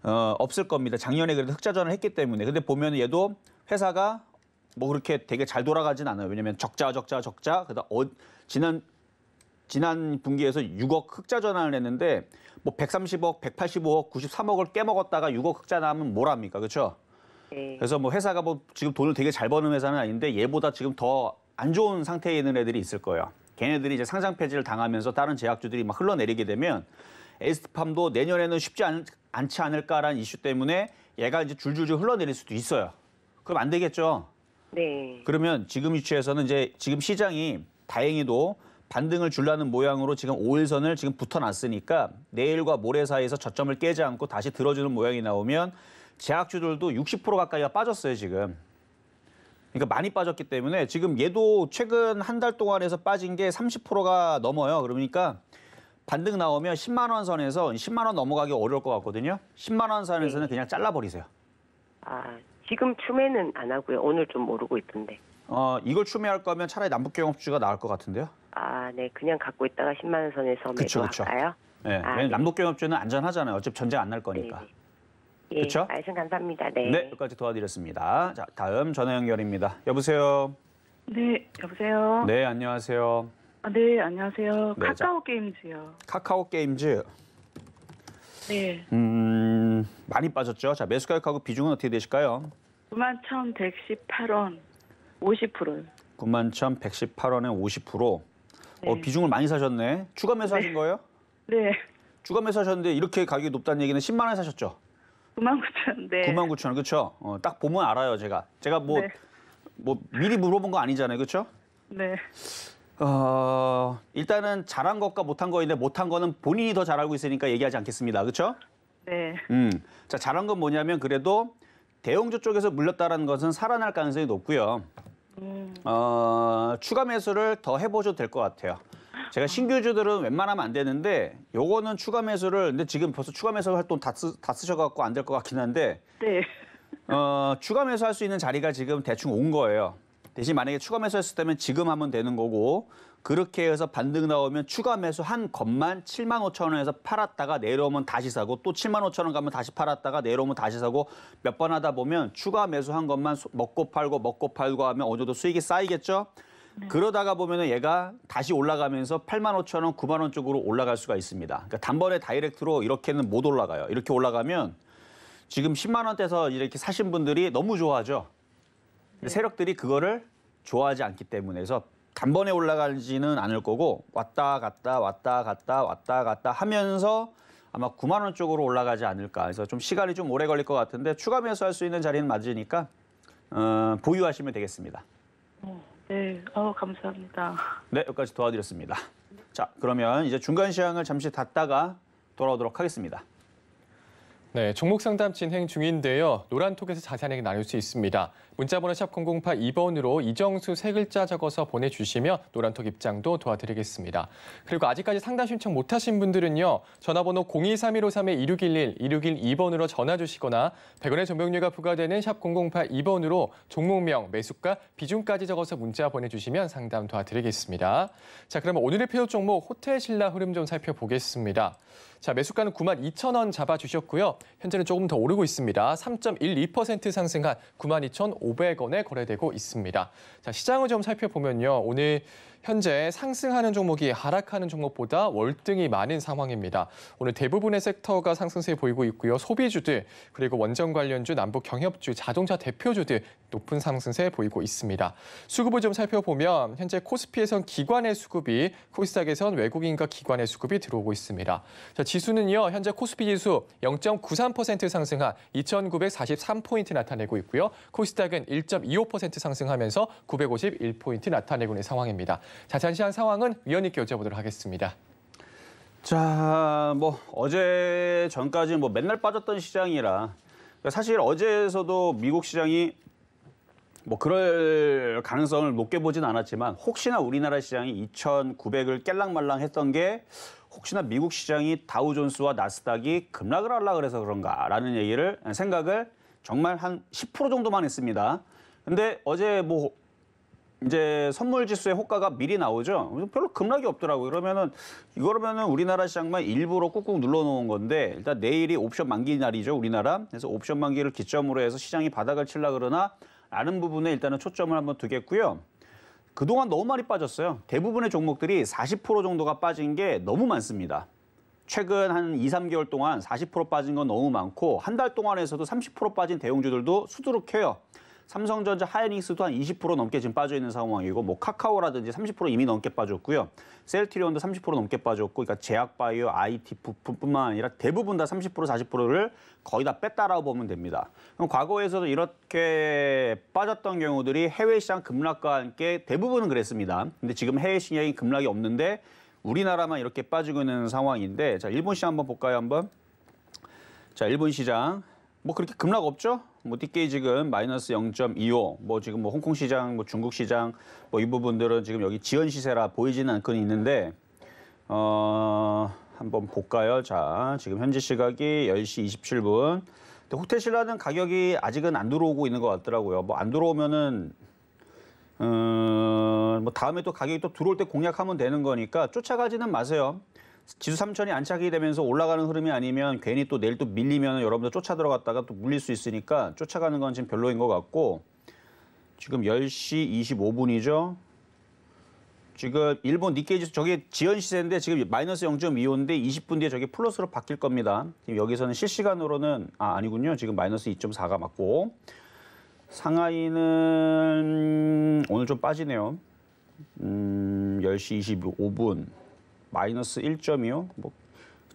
없을 겁니다. 작년에 그래도 흑자전을 했기 때문에. 근데 보면 얘도 회사가 뭐 그렇게 되게 잘 돌아가진 않아요. 왜냐면 적자. 그다음 지난 분기에서 6억 흑자 전환을 했는데 뭐 130억, 185억, 93억을 깨먹었다가 6억 흑자 나면 뭘 합니까? 그렇죠? 네. 그래서 뭐 회사가 뭐 지금 돈을 되게 잘 버는 회사는 아닌데 얘보다 지금 더 안 좋은 상태에 있는 애들이 있을 거예요. 걔네들이 이제 상장 폐지를 당하면서 다른 제약주들이 막 흘러내리게 되면 ST팜도 내년에는 쉽지 않지 않을까라는 이슈 때문에 얘가 이제 줄줄줄 흘러내릴 수도 있어요. 그럼 안 되겠죠? 네. 그러면 지금 위치에서는 이제 지금 시장이 다행히도 반등을 주려는 모양으로 지금 5일선을 지금 붙어놨으니까 내일과 모레 사이에서 저점을 깨지 않고 다시 들어주는 모양이 나오면 제약주들도 60% 가까이가 빠졌어요, 지금. 그러니까 많이 빠졌기 때문에 지금 얘도 최근 한 달 동안에서 빠진 게 30%가 넘어요. 그러니까 반등 나오면 10만 원 선에서 10만 원 넘어가기 어려울 것 같거든요. 10만 원 선에서는 그냥 잘라버리세요. 지금 추매는 안 하고요. 오늘 좀 오르고 있던데. 이걸 추매할 거면 차라리 남북경협주가 나을 것 같은데요. 네. 그냥 갖고 있다가 10만 원 선에서 그쵸. 매도할까요? 네, 왜냐면 네. 남북경협주는 안전하잖아요. 어차피 전쟁 안 날 거니까. 네. 예, 그쵸? 말씀 감사합니다. 네. 네, 여기까지 도와드렸습니다. 자, 다음 전화 연결입니다. 여보세요. 네, 여보세요? 네, 안녕하세요. 네, 안녕하세요. 네, 카카오 게임즈요. 카카오 게임즈. 네, 많이 빠졌죠. 자, 매수 가격하고 비중은 어떻게 되실까요? 91,118원, 50%요. 91,118원에 50%. 네. 비중을 많이 사셨네. 추가 매수하신 거예요? 네, 추가 매수하셨는데 이렇게 가격이 높다는 얘기는 10만 원에 사셨죠? 99,000원. 네. 99,000원, 그렇죠? 딱 보면 알아요, 제가. 제가 뭐 미리 물어본 거 아니잖아요, 그렇죠? 네. 일단은 잘한 것과 못한 거인데 못한 거는 본인이 더 잘 알고 있으니까 얘기하지 않겠습니다, 그렇죠? 네. 자, 잘한 건 뭐냐면 그래도 대형주 쪽에서 물렸다는 것은 살아날 가능성이 높고요. 추가 매수를 더 해보셔도 될 것 같아요. 제가 신규주들은 웬만하면 안 되는데 요거는 추가 매수를 근데 지금 벌써 추가 매수 할 돈 다 쓰셔갖고 안 될 것 같긴 한데 네. 추가 매수할 수 있는 자리가 지금 대충 온 거예요. 대신 만약에 추가 매수했을 때면 지금 하면 되는 거고 그렇게 해서 반등 나오면 추가 매수한 것만 75,000원에서 팔았다가 내려오면 다시 사고 또 75,000원 가면 다시 팔았다가 내려오면 다시 사고 몇 번 하다 보면 추가 매수한 것만 먹고 팔고 하면 어느 정도 수익이 쌓이겠죠? 그러다가 보면은 얘가 다시 올라가면서 85,000원, 9만 원 쪽으로 올라갈 수가 있습니다. 그러니까 단번에 다이렉트로 이렇게는 못 올라가요. 이렇게 올라가면 지금 10만 원대에서 이렇게 사신 분들이 너무 좋아하죠. 근데 세력들이 그거를 좋아하지 않기 때문에 그래서 단번에 올라가지는 않을 거고 왔다 갔다 하면서 아마 9만 원 쪽으로 올라가지 않을까. 그래서 좀 시간이 좀 오래 걸릴 것 같은데 추가 매수할 수 있는 자리는 맞으니까 보유하시면 되겠습니다. 네, 감사합니다. 네, 여기까지 도와드렸습니다. 자, 그러면 이제 중간 시황을 잠시 닫다가 돌아오도록 하겠습니다. 네, 종목 상담 진행 중인데요. 노란톡에서 자세하게 나눌 수 있습니다. 문자번호 샵 0082번으로 이정수 세 글자 적어서 보내주시면 노란톡 입장도 도와드리겠습니다. 그리고 아직까지 상담 신청 못하신 분들은요. 전화번호 023153-2611, 2612번으로 전화 주시거나 100원의 정보료가 부과되는 샵 0082번으로 종목명, 매수가, 비중까지 적어서 문자 보내주시면 상담 도와드리겠습니다. 자, 그러면 오늘의 표적 종목 호텔 신라 흐름 좀 살펴보겠습니다. 자, 매수가는 92,000원 잡아주셨고요. 현재는 조금 더 오르고 있습니다. 3.12% 상승한 92,500원에 거래되고 있습니다. 자, 시장을 좀 살펴보면요. 오늘 현재 상승하는 종목이 하락하는 종목보다 월등히 많은 상황입니다. 오늘 대부분의 섹터가 상승세 보이고 있고요. 소비주들, 그리고 원전 관련주, 남북 경협주, 자동차 대표주들 높은 상승세 보이고 있습니다. 수급을 좀 살펴보면 현재 코스피에선 기관의 수급이, 코스닥에선 외국인과 기관의 수급이 들어오고 있습니다. 자, 지수는요. 현재 코스피 지수 0.93% 상승한 2,943포인트 나타내고 있고요. 코스닥은 1.25% 상승하면서 951포인트 나타내고 있는 상황입니다. 자, 자세한 상황은 위원님께 여쭤보도록 하겠습니다. 자, 어제 전까지 맨날 빠졌던 시장이라 사실 어제에서도 미국 시장이 그럴 가능성을 높게 보진 않았지만 혹시나 우리나라 시장이 2,900을 깰랑말랑 했던 게 혹시나 미국 시장이 다우존스와 나스닥이 급락을 하려고 그래서 그런가라는 생각을 정말 한 10% 정도만 했습니다. 근데 어제 이제 선물 지수의 호가가 미리 나오죠. 별로 급락이 없더라고요. 그러면은 우리나라 시장만 일부러 꾹꾹 눌러놓은 건데 일단 내일이 옵션 만기 날이죠, 우리나라. 그래서 옵션 만기를 기점으로 해서 시장이 바닥을 칠라 그러나 라는 부분에 일단은 초점을 한번 두겠고요. 그동안 너무 많이 빠졌어요. 대부분의 종목들이 40% 정도가 빠진 게 너무 많습니다. 최근 한 2, 3개월 동안 40% 빠진 건 너무 많고 한 달 동안에서도 30% 빠진 대형주들도 수두룩해요. 삼성전자, 하이닉스도 한 20% 넘게 지금 빠져 있는 상황이고 카카오라든지 30% 이미 넘게 빠졌고요. 셀트리온도 30% 넘게 빠졌고 그러니까 제약바이오, IT 부품뿐만 아니라 대부분 다 30%, 40%를 거의 다 뺐다라고 보면 됩니다. 그럼 과거에서도 이렇게 빠졌던 경우들이 해외 시장 급락과 함께 대부분은 그랬습니다. 근데 지금 해외 시장이 급락이 없는데 우리나라만 이렇게 빠지고 있는 상황인데 자, 일본 시장 한번 볼까요, 한번? 자, 일본 시장 그렇게 급락 없죠? 니케이 지금 마이너스 0.25, 지금 홍콩 시장, 중국 시장, 이 부분들은 지금 여기 지연 시세라 보이지는 않고 있는데, 한번 볼까요? 자, 지금 현지 시각이 10시 27분. 근데 호텔신라는 가격이 아직은 안 들어오고 있는 것 같더라고요. 안 들어오면은, 다음에 또 가격이 또 들어올 때 공략하면 되는 거니까 쫓아가지는 마세요. 지수 3천이 안착이 되면서 올라가는 흐름이 아니면 괜히 또 내일 또 밀리면 여러분들 쫓아 들어갔다가 또 물릴 수 있으니까 쫓아가는 건 지금 별로인 것 같고 지금 10시 25분이죠. 지금 일본 니케이 지수 저게 지연 시세인데 지금 마이너스 0.25인데 20분 뒤에 저게 플러스로 바뀔 겁니다. 지금 여기서는 실시간으로는 아니군요. 지금 마이너스 2.4가 맞고 상하이는 오늘 좀 빠지네요. 10시 25분. 마이너스 1.25?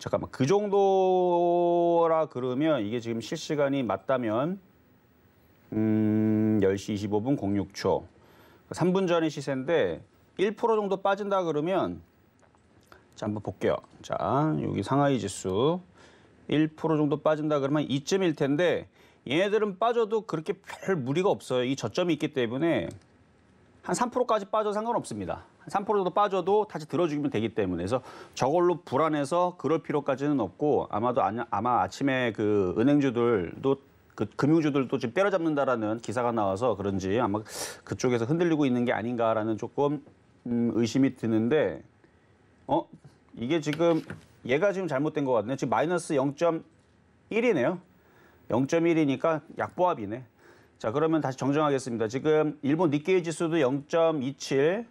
잠깐만. 그 정도라 그러면 이게 지금 실시간이 맞다면 10시 25분 06초. 3분 전의 시세인데 1% 정도 빠진다 그러면 자, 한번 볼게요. 자, 여기 상하이 지수 1% 정도 빠진다 그러면 2.1 텐데 얘네들은 빠져도 그렇게 별 무리가 없어요. 이 저점이 있기 때문에 한 3%까지 빠져도 상관없습니다. 3% 정도 빠져도 다시 들어주기면 되기 때문에 그래서 저걸로 불안해서 그럴 필요까지는 없고 아마 아침에 그 은행주들도 그 금융주들도 지금 때려잡는다라는 기사가 나와서 그런지 아마 그쪽에서 흔들리고 있는 게 아닌가라는 조금 의심이 드는데 이게 지금 얘가 지금 잘못된 것 같네요. 지금 마이너스 0.1이네요. 0.1이니까 약보합이네. 자, 그러면 다시 정정하겠습니다. 지금 일본 니케이 지수도 0.27%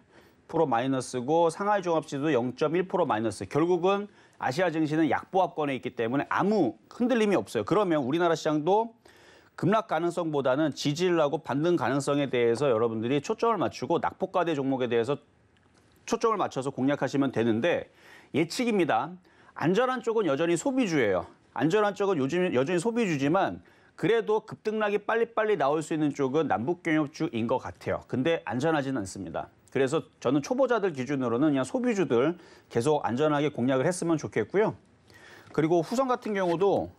마이너스고 상하이 종합지수도 0.1% 마이너스. 결국은 아시아 증시는 약보합권에 있기 때문에 아무 흔들림이 없어요. 그러면 우리나라 시장도 급락 가능성보다는 지지를 하고 반등 가능성에 대해서 여러분들이 초점을 맞추고 낙폭과대 종목에 대해서 초점을 맞춰서 공략하시면 되는데 예측입니다. 안전한 쪽은 여전히 소비주예요. 안전한 쪽은 여전히 소비주지만 그래도 급등락이 빨리빨리 나올 수 있는 쪽은 남북경협주인 것 같아요. 근데 안전하지는 않습니다. 그래서 저는 초보자들 기준으로는 그냥 소비주들 계속 안전하게 공략을 했으면 좋겠고요. 그리고 후성 같은 경우도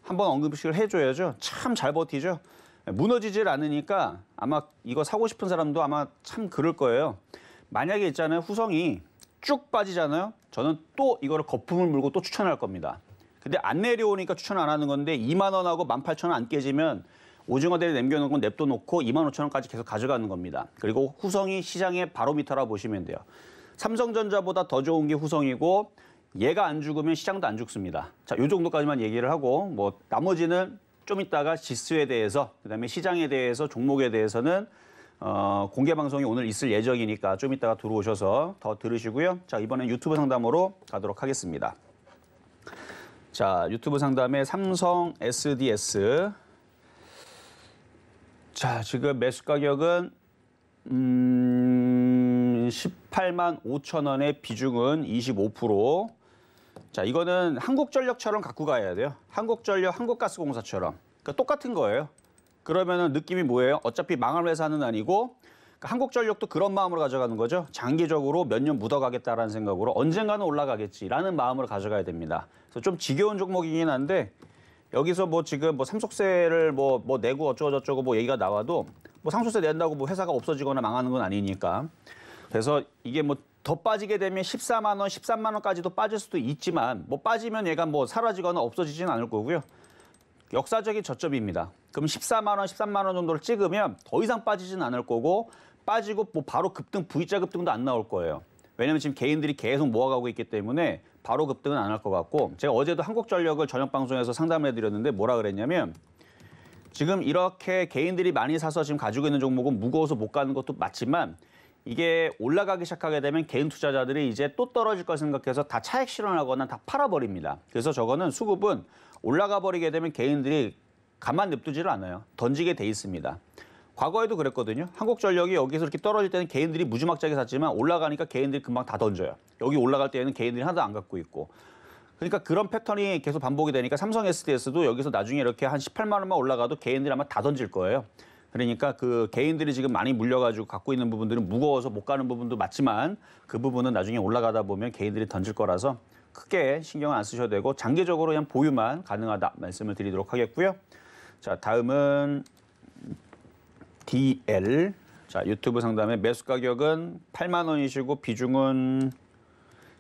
한번 언급을 해줘야죠. 참 잘 버티죠. 무너지질 않으니까 아마 이거 사고 싶은 사람도 아마 참 그럴 거예요. 만약에 있잖아요. 후성이 쭉 빠지잖아요. 저는 또 이거를 거품을 물고 또 추천할 겁니다. 근데 안 내려오니까 추천 안 하는 건데 2만 원하고 18,000원 안 깨지면 오징어 대를 남겨놓은 건 냅둬놓고 25,000원까지 계속 가져가는 겁니다. 그리고 후성이 시장의 바로미터라 보시면 돼요. 삼성전자보다 더 좋은 게 후성이고 얘가 안 죽으면 시장도 안 죽습니다. 자, 요 정도까지만 얘기를 하고 뭐 나머지는 좀 이따가 지수에 대해서 그다음에 시장에 대해서 종목에 대해서는 공개 방송이 오늘 있을 예정이니까 좀 이따가 들어오셔서 더 들으시고요. 자, 이번엔 유튜브 상담으로 가도록 하겠습니다. 자, 유튜브 상담에 삼성 SDS. 자, 지금 매수 가격은 18만 5천 원의 비중은 25%. 자, 이거는 한국전력처럼 갖고 가야 돼요. 한국전력, 한국가스공사처럼. 그러니까 똑같은 거예요. 그러면은 느낌이 뭐예요? 어차피 망할 회사는 아니고 그러니까 한국전력도 그런 마음으로 가져가는 거죠. 장기적으로 몇 년 묻어가겠다라는 생각으로 언젠가는 올라가겠지라는 마음으로 가져가야 됩니다. 그래서 좀 지겨운 종목이긴 한데 여기서 뭐 지금 뭐 상속세를 뭐 내고 어쩌고저쩌고 뭐 얘기가 나와도 뭐 상속세 낸다고 뭐 회사가 없어지거나 망하는 건 아니니까. 그래서 이게 뭐 더 빠지게 되면 14만 원, 13만 원까지도 빠질 수도 있지만 뭐 빠지면 얘가 뭐 사라지거나 없어지지는 않을 거고요. 역사적인 저점입니다. 그럼 14만 원, 13만 원 정도를 찍으면 더 이상 빠지지는 않을 거고 빠지고 뭐 바로 급등, V자 급등도 안 나올 거예요. 왜냐면 지금 개인들이 계속 모아가고 있기 때문에 바로 급등은 안 할 것 같고 제가 어제도 한국전력을 저녁 방송에서 상담을 해드렸는데 뭐라 그랬냐면 지금 이렇게 개인들이 많이 사서 지금 가지고 있는 종목은 무거워서 못 가는 것도 맞지만 이게 올라가기 시작하게 되면 개인 투자자들이 이제 또 떨어질 걸 생각해서 다 차익 실현하거나 다 팔아버립니다. 그래서 저거는 수급은 올라가 버리게 되면 개인들이 가만 냅두지를 않아요. 던지게 돼 있습니다. 과거에도 그랬거든요. 한국전력이 여기서 이렇게 떨어질 때는 개인들이 무지막지하게 샀지만 올라가니까 개인들이 금방 다 던져요. 여기 올라갈 때에는 개인들이 하나도 안 갖고 있고. 그러니까 그런 패턴이 계속 반복이 되니까 삼성 SDS도 여기서 나중에 이렇게 한 18만 원만 올라가도 개인들이 아마 다 던질 거예요. 그러니까 그 개인들이 지금 많이 물려가지고 갖고 있는 부분들은 무거워서 못 가는 부분도 맞지만 그 부분은 나중에 올라가다 보면 개인들이 던질 거라서 크게 신경을 안 쓰셔도 되고 장기적으로 그냥 보유만 가능하다 말씀을 드리도록 하겠고요. 자, 다음은 DL. 자, 유튜브 상담의 매수 가격은 8만 원이시고 비중은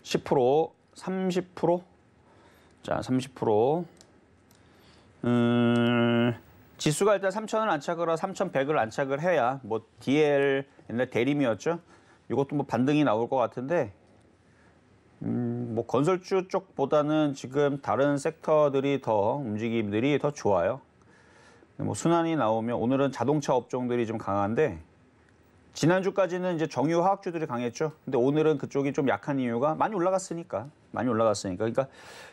10%, 30%. 자, 30%. 지수가 일단 3,000을 안착을 하고 3,100을 안착을 해야 뭐 DL 옛날 대림이었죠. 이것도 뭐 반등이 나올 것 같은데 뭐 건설주 쪽보다는 지금 다른 섹터들이 더 움직임들이 더 좋아요. 뭐 순환이 나오면 오늘은 자동차 업종들이 좀 강한데 지난주까지는 이제 정유 화학주들이 강했죠. 근데 오늘은 그쪽이 좀 약한 이유가 많이 올라갔으니까. 그러니까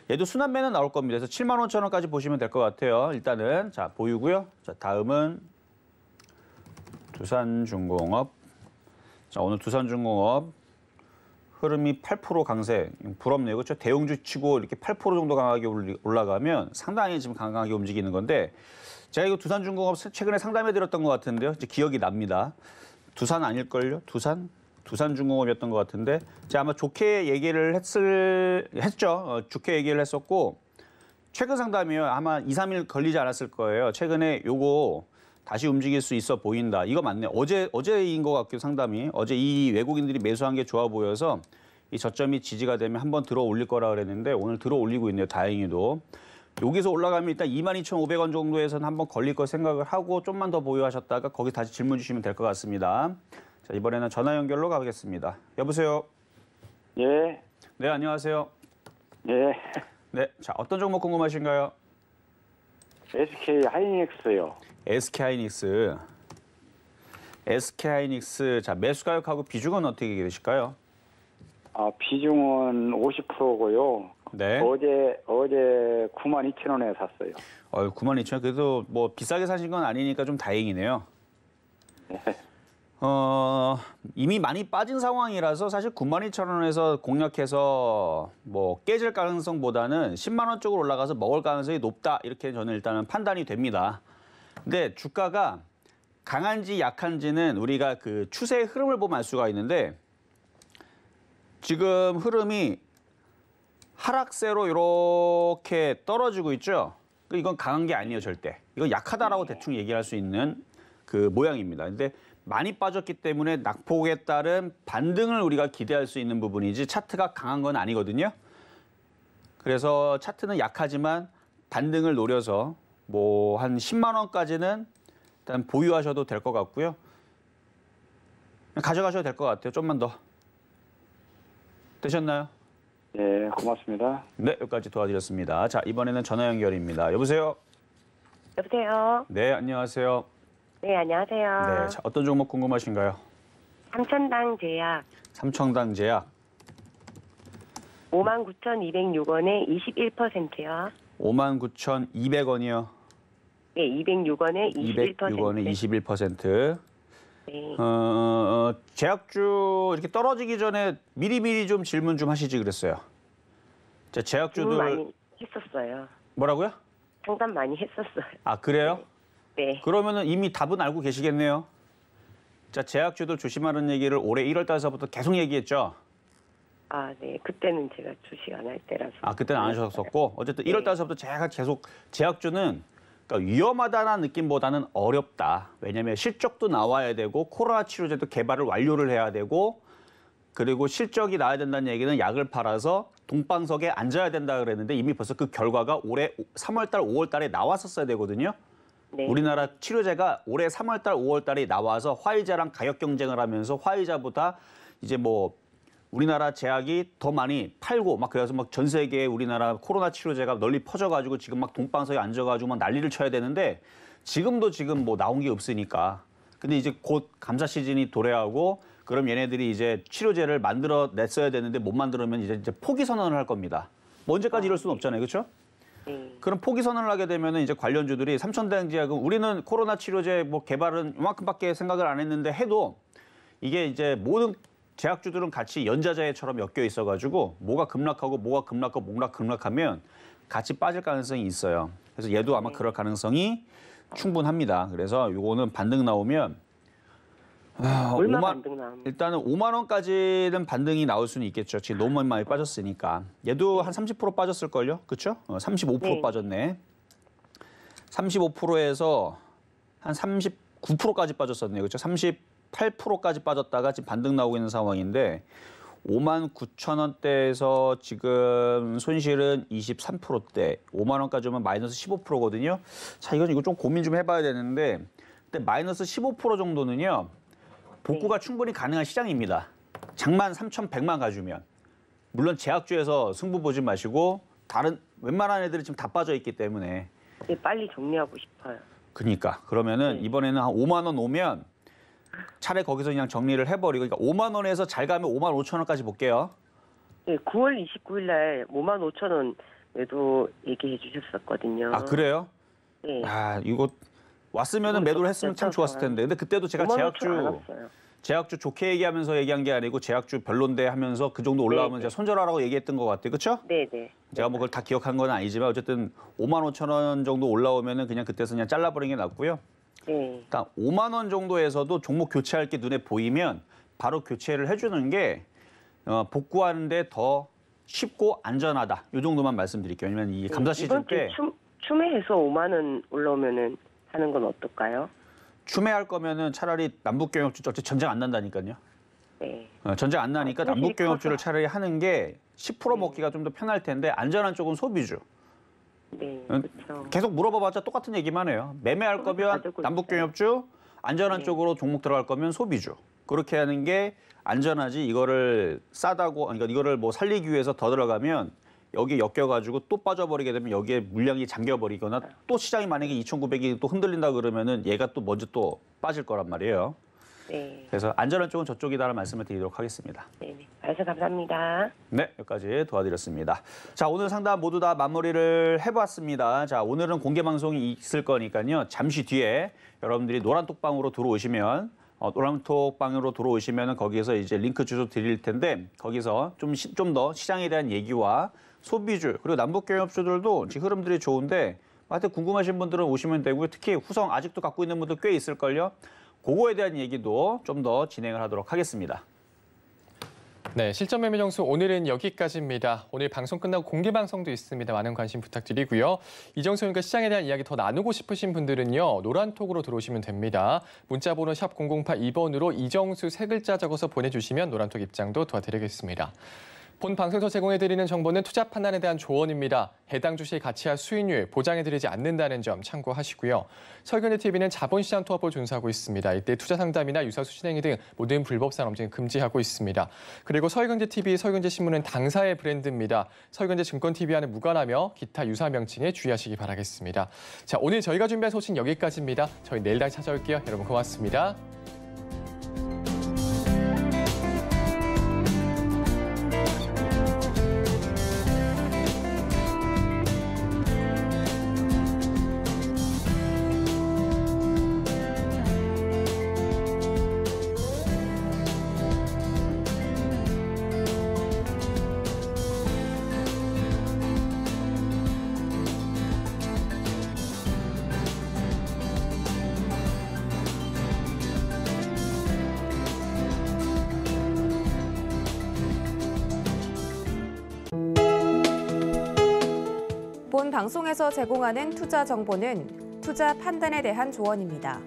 얘도 순환매는 나올 겁니다. 그래서 7만 5천 원까지 보시면 될 것 같아요. 일단은 자, 보유고요. 자, 다음은 두산중공업. 자, 오늘 두산중공업 흐름이 8% 강세. 부럽네요. 그렇죠? 대형주 치고 이렇게 8% 정도 강하게 올라가면 상당히 지금 강하게 움직이는 건데 제가 이거 두산중공업 최근에 상담해 드렸던 것 같은데요. 이제 기억이 납니다. 두산 아닐걸요? 두산중공업이었던 것 같은데 제가 아마 좋게 얘기를 했죠. 좋게 얘기를 했었고 최근 상담이요. 아마 2, 3일 걸리지 않았을 거예요. 최근에 요거 다시 움직일 수 있어 보인다. 이거 맞네. 어제인 것 같기도 상담이. 어제 이 외국인들이 매수한 게 좋아 보여서 이 저점이 지지가 되면 한번 들어 올릴 거라 그랬는데 오늘 들어 올리고 있네요. 다행히도. 여기서 올라가면 일단 22,500원 정도에서는 한번 걸릴 거 생각을 하고 좀만 더 보유하셨다가 거기 다시 질문 주시면 될 것 같습니다. 자, 이번에는 전화 연결로 가겠습니다. 여보세요? 예. 네, 안녕하세요. 예. 네, 자, 어떤 종목 궁금하신가요? SK 하이닉스요. SK하이닉스. SK하이닉스. 자, 매수 가격하고 비중은 어떻게 되실까요? 비중은 50%고요. 네. 어제 92,000원에 샀어요. 92,000원. 그래도 뭐 비싸게 사신 건 아니니까 좀 다행이네요. 네. 이미 많이 빠진 상황이라서 사실 92,000원에서 공략해서 뭐 깨질 가능성보다는 10만 원 쪽으로 올라가서 먹을 가능성이 높다. 이렇게 저는 일단은 판단이 됩니다. 근데 주가가 강한지 약한지는 우리가 그 추세의 흐름을 보면 알 수가 있는데 지금 흐름이 하락세로 이렇게 떨어지고 있죠. 이건 강한 게 아니에요, 절대. 이건 약하다라고 대충 얘기할 수 있는 그 모양입니다. 근데 많이 빠졌기 때문에 낙폭에 따른 반등을 우리가 기대할 수 있는 부분이지 차트가 강한 건 아니거든요. 그래서 차트는 약하지만 반등을 노려서 뭐 한 10만 원까지는 일단 보유하셔도 될 것 같고요. 가져가셔도 될 것 같아요. 좀만 더. 되셨나요? 예, 고맙습니다. 네, 여기까지 도와드렸습니다. 자, 이번에는 전화 연결입니다. 여보세요? 여보세요. 네, 안녕하세요. 네, 안녕하세요. 네, 자, 어떤 종목 궁금하신가요? 삼천당 제약 삼청당 제약 59,206원에 21%요. 59,200원이요. 네, 206원에 21%. 206원에 21%. 네. 제약주 이렇게 떨어지기 전에 미리미리 좀 질문 좀 하시지 그랬어요. 자, 제약주들 많이 했었어요. 뭐라고요? 상담 많이 했었어요. 아, 그래요? 네. 그러면은 이미 답은 알고 계시겠네요. 자, 제약주들 조심하는 얘기를 올해 1월 달서부터 계속 얘기했죠. 아, 네. 그때는 제가 주식 안 할 때라서. 아, 그때는 안 하셨었고 어쨌든 1월 달서부터 제가 계속 제약주는 그러니까 위험하다는 느낌보다는 어렵다. 왜냐하면 실적도 나와야 되고 코로나 치료제도 개발을 완료를 해야 되고 그리고 실적이 나야 된다는 얘기는 약을 팔아서 동방석에 앉아야 된다 그랬는데 이미 벌써 그 결과가 올해 3월 달, 5월 달에 나왔었어야 되거든요. 네. 우리나라 치료제가 올해 3월 달, 5월 달에 나와서 화이자랑 가격 경쟁을 하면서 화이자보다 이제 뭐 우리나라 제약이 더 많이 팔고 막 그래서 막 전 세계에 우리나라 코로나 치료제가 널리 퍼져가지고 지금 막 동방석에 앉아가지고 막 난리를 쳐야 되는데 지금 뭐 나온 게 없으니까. 근데 이제 곧 감사 시즌이 도래하고 그럼 얘네들이 이제 치료제를 만들어 냈어야 되는데 못 만들면 이제 포기 선언을 할 겁니다. 뭐 언제까지 이럴 수는 없잖아요, 그렇죠? 그럼 포기 선언을 하게 되면은 이제 관련주들이 삼천당 제약은 우리는 코로나 치료제 뭐 개발은 이만큼밖에 생각을 안 했는데 해도 이게 이제 모든 제약주들은 같이 연자자해처럼 엮여 있어가지고 뭐가 급락하고 뭐가 급락하고 뭐가 급락하면 같이 빠질 가능성이 있어요. 그래서 얘도 아마 그럴 가능성이 충분합니다. 그래서 요거는 반등 나오면 얼마 반등 나오면? 일단은 5만 원까지는 반등이 나올 수는 있겠죠. 지금 너무 많이 빠졌으니까. 얘도 한 30% 빠졌을걸요? 그렇죠? 35% 네. 빠졌네. 35%에서 한 39%까지 빠졌었네요. 그렇죠? 38%까지 빠졌다가 지금 반등 나오고 있는 상황인데 59,000원대에서 지금 손실은 23%대, 5만 원까지 오면 마이너스 15%거든요. 자, 이거 좀 고민 좀 해봐야 되는데, 근데 마이너스 15% 정도는요, 복구가 충분히 가능한 시장입니다. 장만 3,100만 가주면. 물론 제약주에서 승부 보지 마시고 다른 웬만한 애들이 지금 다 빠져 있기 때문에. 네, 빨리 정리하고 싶어요. 그러니까 그러면은 이번에는 한 5만 원 오면 차라리 거기서 그냥 정리를 해버리고, 그러니까 5만 원에서 잘 가면 5만 5천 원까지 볼게요. 네, 9월 29일 날 55,000원에도 얘기해 주셨었거든요. 아, 그래요? 네. 아, 이거 왔으면은 매도를 했으면 참 좋았을 텐데. 근데 그때도 제가 55,000원 안 왔어요. 제약주 좋게 얘기하면서 얘기한 게 아니고 제약주 별론데 하면서 그 정도 올라오면 네, 제가 손절하라고 얘기했던 것 같아요. 그렇죠? 네, 네. 제가 뭐 그걸 다 기억한 건 아니지만 어쨌든 5만 5천 원 정도 올라오면은 그냥 그때서 그냥 잘라버리는 게 낫고요. 네. 그러니까 5만 원 정도에서도 종목 교체할 게 눈에 보이면 바로 교체를 해주는 게 복구하는데 더 쉽고 안전하다. 이 정도만 말씀드릴게요. 왜냐면 이 감사 시즌 이번 때 주 추매해서 5만 원 올라오면은 하는 건 어떨까요? 추매할 거면은 차라리 남북경협주 어차피 전쟁 안 난다니까요. 네. 전쟁 안 나니까 남북경협주를 차라리 하는 게 10% 먹기가 좀 더 편할 텐데 안전한 쪽은 소비주. 네, 그렇죠. 계속 물어봐봤자 똑같은 얘기만 해요. 매매할 거면 가지고 남북경협주, 안전한 네. 쪽으로 종목 들어갈 거면 소비주. 그렇게 하는 게 안전하지. 이거를 싸다고, 그러니까 이거를 뭐 살리기 위해서 더 들어가면 여기에 엮여가지고 또 빠져버리게 되면 여기에 물량이 잠겨버리거나 또 시장이 만약에 2,900이 또 흔들린다 그러면은 얘가 또 먼저 또 빠질 거란 말이에요. 네. 그래서 안전한 쪽은 저쪽이다라는 말씀을 드리도록 하겠습니다. 네, 네. 말씀 감사합니다. 네, 여기까지 도와드렸습니다. 자, 오늘 상담 모두 다 마무리를 해봤습니다. 자, 오늘은 공개 방송이 있을 거니까요. 잠시 뒤에 여러분들이 노란톡방으로 들어오시면 노란톡방으로 들어오시면 거기에서 이제 링크 주소 드릴 텐데 거기서 좀 더 시장에 대한 얘기와 소비주 그리고 남북경협주들도 지금 흐름들이 좋은데 하여튼 궁금하신 분들은 오시면 되고요. 특히 후성 아직도 갖고 있는 분들 꽤 있을걸요. 그거에 대한 얘기도 좀 더 진행을 하도록 하겠습니다. 네, 실전 매매 정수 오늘은 여기까지입니다. 오늘 방송 끝나고 공개 방송도 있습니다. 많은 관심 부탁드리고요. 이정수 의원과 시장에 대한 이야기 더 나누고 싶으신 분들은요. 노란톡으로 들어오시면 됩니다. 문자 번호 샵 0082번으로 이정수 세 글자 적어서 보내주시면 노란톡 입장도 도와드리겠습니다. 본 방송에서 제공해드리는 정보는 투자 판단에 대한 조언입니다. 해당 주식 가치와 수익률 보장해드리지 않는다는 점 참고하시고요. 설경제TV는 자본시장 투자법을 준수하고 있습니다. 이때 투자 상담이나 유사수 진행이 등 모든 불법상 엄정 금지하고 있습니다. 그리고 설경제TV, 설경제신문은 당사의 브랜드입니다. 설경제증권TV와는 무관하며 기타 유사 명칭에 주의하시기 바라겠습니다. 자, 오늘 저희가 준비한 소식 여기까지입니다. 저희 내일 다시 찾아올게요. 여러분 고맙습니다. 본 방송에서 제공하는 투자 정보는 투자 판단에 대한 조언입니다.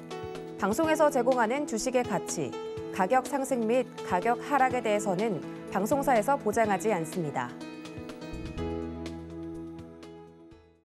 방송에서 제공하는 주식의 가치, 가격 상승 및 가격 하락에 대해서는 방송사에서 보장하지 않습니다.